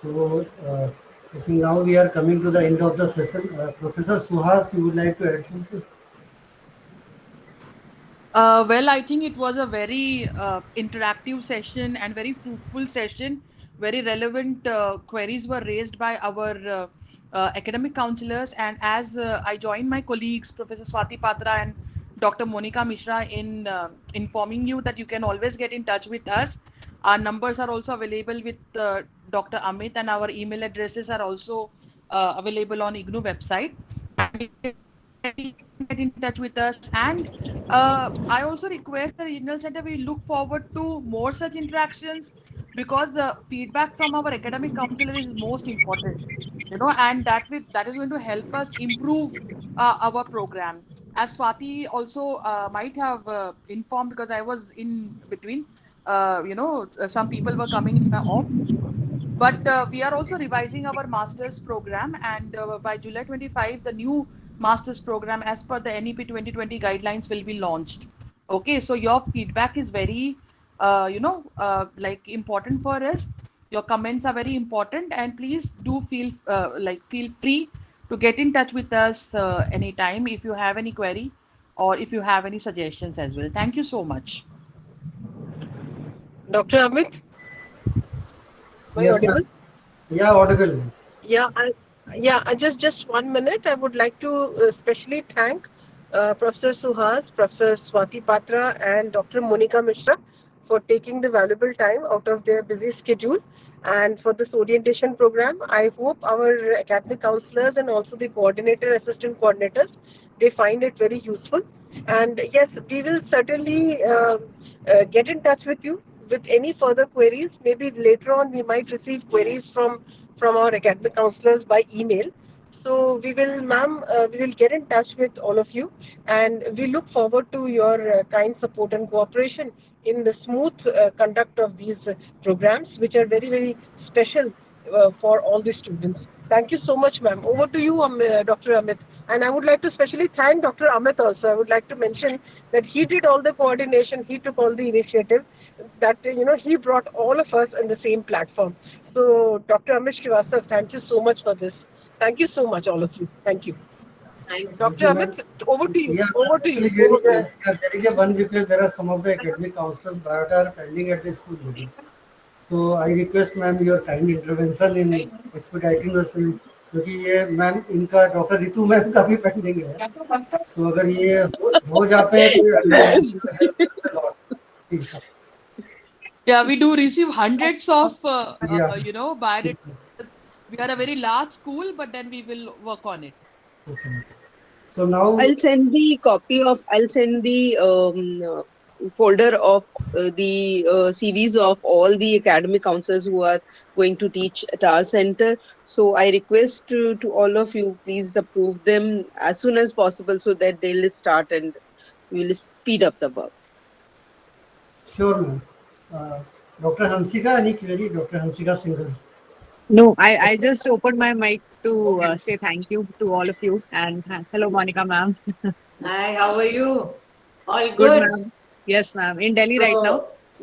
So I think now we are coming to the end of the session. Professor Suhas, you would like to add something? Well, I think it was a very interactive session and very fruitful session. Very relevant queries were raised by our academic counselors. And as I joined my colleagues, Professor Swati Patra and Dr. Monica Mishra, in informing you that you can always get in touch with us. Our numbers are also available with Dr. Amit, and our email addresses are also available on IGNOU website. Get in touch with us, and I also request the regional center, we look forward to more such interactions, because the feedback from our academic counselor is most important, and that is going to help us improve our program. As Swati also might have informed, because I was in between, some people were coming in off. But we are also revising our master's program, and by July 25, the new master's program as per the NEP 2020 guidelines will be launched. Okay, so your feedback is very, like important for us. Your comments are very important, and please do feel free to get in touch with us anytime if you have any query or if you have any suggestions as well. Thank you so much. Dr. Amit? Am I Yes, audible? Yeah, audible. Yeah, just 1 minute. I would like to especially thank Professor Suhas, Professor Swati Patra, and Dr. Monica Mishra for taking the valuable time out of their busy schedule and for this orientation program. I hope our academic counselors and also the coordinator, assistant coordinators, they find it very useful. And yes, we will certainly get in touch with you with any further queries. Maybe later on we might receive queries from our academic counselors by email. So we will, ma'am, we will get in touch with all of you, and we look forward to your kind support and cooperation in the smooth conduct of these programs, which are very, very special for all the students. Thank you so much, ma'am. Over to you, Dr. Amit. And I would like to especially thank Dr. Amit also. I would like to mention that he did all the coordination, he took all the initiative, that he brought all of us on the same platform. So Dr. Amit Srivastava, thank you so much for this. Thank you so much, all of you. Thank you. Thank Dr. Amit, over to you. Yeah, Over to you. actually, Over to you. there is a one request. There are some of the academic counselors biota are pending at the school level. So I request ma'am your kind intervention in expediting the same, क्योंकि ये ma'am इनका doctor Ritu ma'am का भी pending है. So अगर ये हो जाते हैं तो help. Yeah, we do receive hundreds of, Yeah. biodata. We are a very large school, but then we will work on it. Okay. So now I'll send the folder of the CVs of all the academic counselors who are going to teach at our center. So I request to all of you, please approve them as soon as possible so that they'll start and we will speed up the work. Sure, ma'am. Dr. Hansika, any query? Dr. Hansika Singhal. No, I just opened my mic to say thank you to all of you and hello, Monica ma'am. Hi, how are you? All Good, good? ma'am. Yes, ma'am. In Delhi So, right now.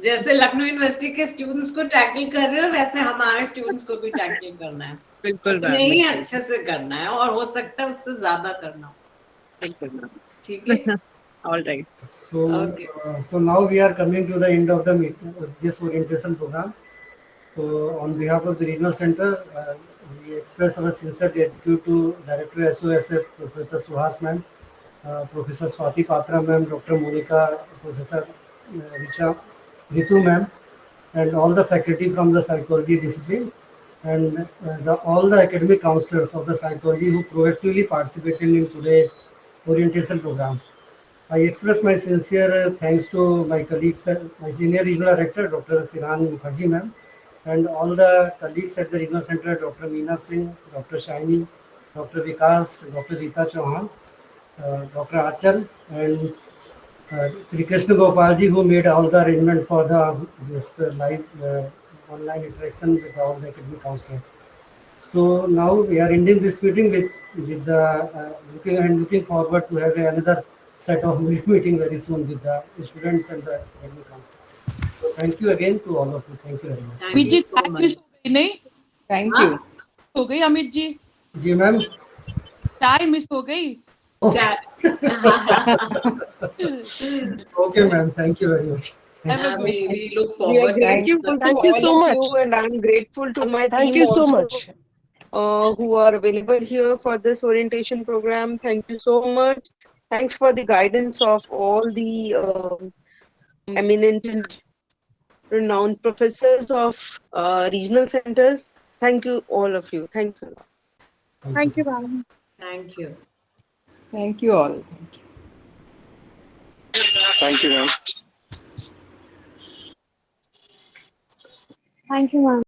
जैसे Lucknow university के students को tackle कर रहे हो वैसे हमारे students को भी टैकल करना है. बिल्कुल उतने मैम, ही बिल्कुल. अच्छे से करना है और हो सकता है उससे ज्यादा करना. बिल्कुल मैम. ठीक है. All right. So, Okay. so now we are coming to the end of the meeting, this orientation program. So, on behalf of the regional center, we express our sincere gratitude to Director SOSS, Professor Suhas ma'am, Professor Swati Patra ma'am, Dr. Monica, Professor Ritu ma'am, and all the faculty from the psychology discipline, and all the academic counselors of the psychology who proactively participated in today's orientation program. I express my sincere thanks to my colleagues, my senior regional director, Dr. Siran Mukherjee ma'am, and all the colleagues at the regional center, Dr. Meena Singh, Dr. Shaini, Dr. Vikas, Dr. Rita Chauhan, Dr. Achal, and Sri Krishna Gopalji, who made all the arrangement for this live online interaction with all the academic counselors. So now we are ending this meeting with the looking forward to have another set of meeting very soon with the students and the academic council. So thank you again to all of you. Thank you very much. Thank you so much. नहीं? Thank हाँ? you. हो गई अमित जी? जी ma'am. चाय miss हो गई? Okay, ma'am. Thank you very much. We look We are forward. grateful to Thank you all so of much. you, and I'm grateful to my Thank team you so also, much. who are available here for this orientation program. Thank you so much. Thanks for the guidance of all the eminent and renowned professors of regional centers. Thank you, all of you. Thanks a lot. Thank you, ma'am. Thank you. Thank you all. Thank you, ma'am. Thank you, ma'am.